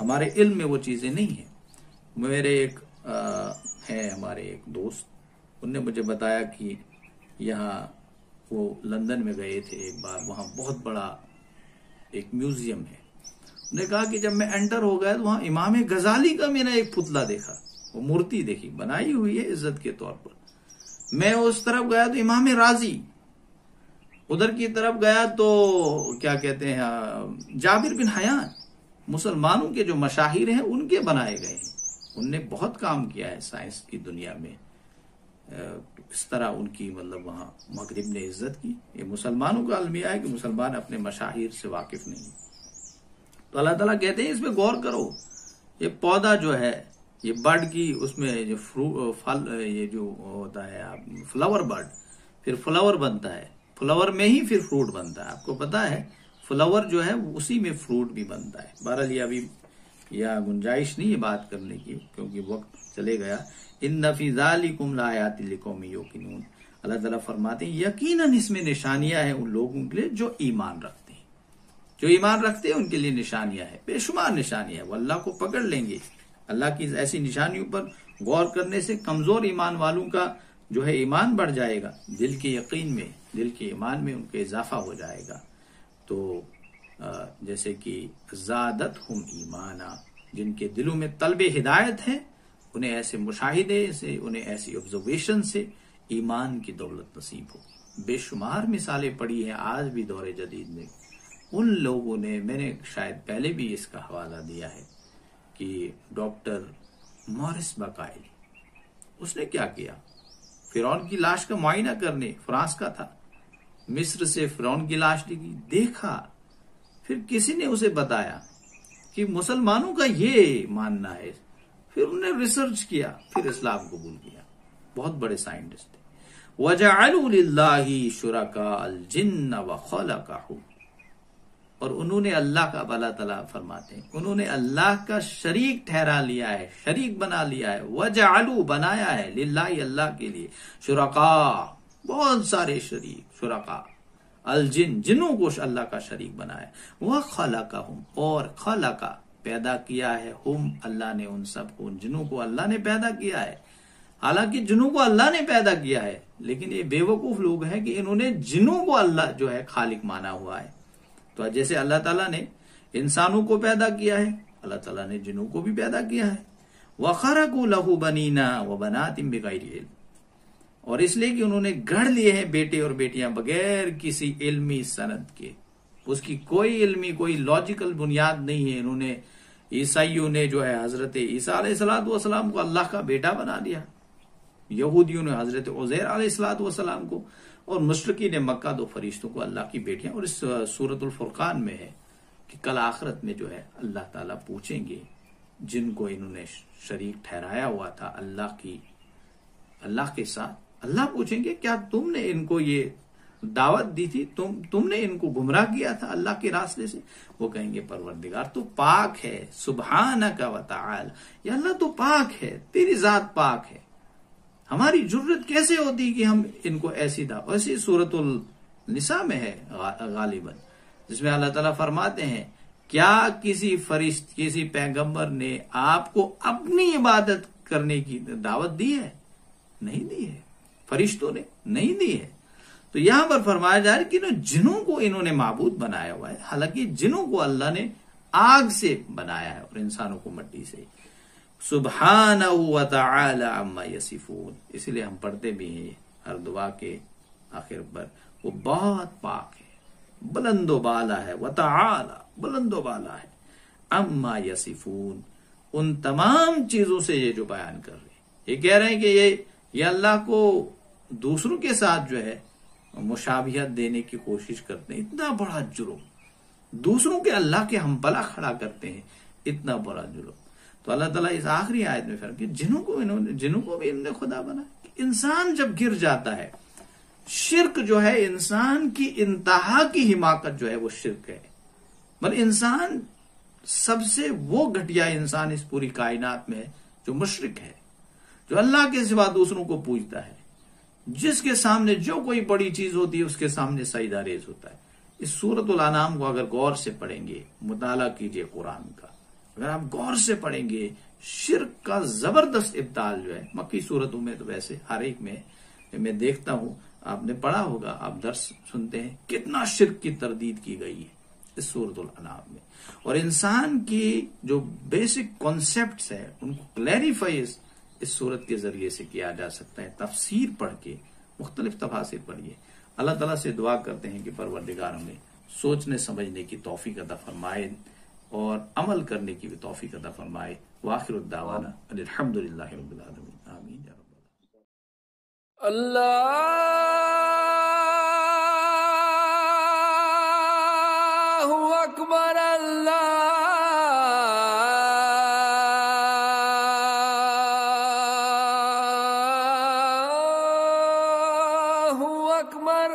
ہمارے علم میں وہ چیزیں نہیں ہیں. میرے ایک ہیں ہمارے ایک دوست، انہوں نے مجھے بتایا کہ یہاں وہ لندن میں گئے تھے ایک بار. وہاں بہت بڑا ایک میوزیم ہے. انہوں نے کہا کہ جب میں انٹر ہو گیا تو وہاں امام غزالی کا میں نے ایک پتلا دیکھا. وہ مورتی دیکھی، بنائی ہوئی ہے عزت کے طور پر. میں اس طرف گیا تو امام راضی، ادھر کی طرف گیا تو کیا کہتے ہیں جابر بن حیان، مسلمانوں کے جو مشاہیر ہیں ان کے بنائے گئے ہیں. ان نے بہت کام کیا ہے سائنس کی دنیا میں. اس طرح ان کی مطلب وہاں مغرب نے عزت کی. یہ مسلمانوں کا المیہ ہے کہ مسلمان اپنے مشاہیر سے واقف نہیں. تو اللہ تعالیٰ کہتے ہیں اس پہ غور کرو. یہ پودا جو ہے یہ برڈ کی، اس میں جو پھل یہ جو ہوتا ہے فلاور برڈ، پھر فلاور بنتا ہے، فلاور میں ہی پھر فروٹ بنتا ہے. آپ کو پتا ہے فلاور جو ہے اسی میں فروٹ بھی بنتا ہے. بہرحال یہ ابھی یا گنجائش نہیں ہے بات کرنے کی کیونکہ وقت چلے گیا. ان فی ذالکم لآیات لقوم یوقنون. اللہ تعالیٰ فرماتے ہیں یقیناً اس میں نشانیاں ہیں ان لوگوں کے لیے جو ایمان رکھتے ہیں. جو ایمان رکھتے ہیں ان کے لیے نشانیاں ہیں، بے شمار نشانیاں ہیں. وہ اللہ کو پکڑ لیں گے. اللہ کی ایسی نشانیوں پر غور کرنے سے کمزور ایمان والوں کا جو ہے ایمان بڑھ جائے گا. دل کے یقین میں، دل کے ایمان میں ان کا اضافہ ہو جائے گا. تو جیسے کہ زادتہم ایمانا، جن کے دلوں میں طلب ہدایت ہے انہیں ایسے مشاہدے سے، انہیں ایسی آبزرویشن سے ایمان کی دولت نصیب ہوگی. بے شمار مثالیں پڑی ہیں آج بھی دور جدید میں. ان لوگوں نے، میں نے شاید پہلے بھی اس کا حوالہ دیا ہے کہ ڈاکٹر مورس بقائل، اس نے کیا کیا؟ فرعون کی لاش کا معائنہ کرنے، فرانس کا تھا، مصر سے فرعون کی لاش لگی، دیکھا، پھر کسی نے اسے بتایا کہ مسلمانوں کا یہ ماننا ہے. پھر انہوں نے ریسرچ کیا، پھر اسلام قبول کیا. بہت بڑے سائنٹسٹ تھے. وَجَعَلُوا لِلَّهِ شُرَكَاءَ الْجِنَّ وَخَلَقَهُ. اور انہوں نے اللہ کا، اللہ تعالیٰ فرماتے ہیں انہوں نے اللہ کا شریک ٹھہرا لیا ہے، شریک بنا لیا ہے. وَجَعَلُوا بنایا ہے، لِلَّهِ اللہ کے لیے، شُرَكَاء بہت سارے شریک، شُرَكَاء الجن، جنوں کو اللہ کا شریک بنایا. وَخَلَقَهُمْ اور خلقا پیدا کیا ہے، ہم اللہ نے ان سب کو، ان جنوں کو اللہ نے پیدا کیا ہے. حالانکہ جنوں کو اللہ نے پیدا کیا ہے، لیکن یہ بے وقوف لوگ ہیں کہ انہوں نے جنوں کو اللہ جو ہے خالق مانا ہوا ہے. تو جیسے اللہ تعالیٰ نے انسانوں کو پیدا کیا ہے، اللہ تعالیٰ نے جنوں کو بھی پیدا کیا ہے. وَخَرَقُوا لَهُ بَنِينَ وَبَنَاتٍ بِغَيْرِ عِلْمٍ. اور اس لیے کہ انہوں نے گڑھ لیے ہیں بیٹے اور بیٹیاں بغیر کسی علمی سند کے. اس کی کوئی علمی، کوئی لاجیکل بنیاد نہیں ہے. انہوں نے عیسائیوں نے جو ہے حضرت عیسیٰ علیہ السلام کو اللہ کا بیٹا بنا دیا، یہودیوں نے حضرت عزیر علیہ السلام کو، اور مشرکین مکہ دو فرشتوں کو اللہ کی بیٹیاں. اور اس سورۃ الفرقان میں ہے کہ کل آخرت میں جو ہے اللہ تعالیٰ پوچھیں گے جن کو انہوں نے شریک ٹھہرایا ہوا تھا اللہ کے ساتھ، اللہ پوچھیں گے کیا تم نے ان کو یہ دعوت دی تھی، تم نے ان کو گمراہ کیا تھا اللہ کے راستے سے؟ وہ کہیں گے پروردگار تو پاک ہے، سبحانک و تعالی، یا اللہ تو پاک ہے، تیری ذات پاک ہے، ہماری جرت کیسے ہوتی کہ ہم ان کو ایسی دعوت. ایسی سورۃ النساء میں ہے غالباً، جس میں اللہ تعالیٰ فرماتے ہیں کیا کسی پیغمبر نے آپ کو اپنی عبادت کرنے کی دعوت دی ہے؟ نہیں دی ہے. فرشتوں نے نہیں دی ہے. تو یہاں پر فرمایا جا رہا ہے کہ جنوں کو انہوں نے معبود بنایا ہوا ہے، حالانکہ جنوں کو اللہ نے آگ سے بنایا ہے اور انسانوں کو مٹی سے. سبحانہ و تعالی عما یصفون، اسی لیے ہم پڑھتے بھی ہیں ہر دعا کے آخر پر وہ بہت پاک ہے، بلند و بالا ہے، و تعالی بلند و بالا ہے، عما یصفون ان تمام چیزوں سے یہ جو بیان کر رہے ہیں. یہ کہہ رہے ہیں کہ یہ اللہ کو دوسروں کے ساتھ جو ہے مشابہت دینے کی کوشش کرتے ہیں. اتنا بڑا جرم، دوسروں کے اللہ کے ہم پلا کھڑا کرتے ہیں، اتنا بڑا جرم. تو اللہ تعالیٰ اس آخری آیت میں فرق کہ جنوں کو بھی انہوں نے خدا بنا. انسان جب گر جاتا ہے، شرک جو ہے انسان کی انتہا کی حماقت جو ہے وہ شرک ہے. بل انسان سب سے وہ گھٹیا انسان اس پوری کائنات میں ہے جو مشرک ہے، جو اللہ کے سوا دوسروں کو پوجتا ہے، جس کے سامنے جو کوئی بڑی چیز ہوتی ہے اس کے سامنے سجدہ ریز ہوتا ہے. اس سورۃ الانعام کو اگر غور سے پڑھیں گے، مطالعہ کیجئے قرآن کا، اگر آپ غور سے پڑھیں گے، شرک کا زبردست ابطال جو ہے مکی صورتوں میں تو ویسے ہر ایک میں دیکھتا ہوں، آپ نے پڑھا ہوگا، آپ درس سنتے ہیں، کتنا شرک کی تردید کی گئی ہے اس سورۃ الانعام میں. اور انسان کی جو بیسک کانسیپٹس ہیں ان کو کلیریفائی اس صورت کے ذریعے سے کیا جا سکتا ہے. تفسیر پڑھ کے، مختلف تفاسیر پڑھیے. اللہ تعالیٰ سے دعا کرتے ہیں کہ پروردگار ہمیں سوچنے سمجھنے کی توفیق عطا فرمائے اور عمل کرنے کی بھی توفیق عطا فرمائے. وآخر الدعوانا الحمدللہ رب العالمین. آمین یا رب العالمین. اللہ اکبر، اللہ اکبر.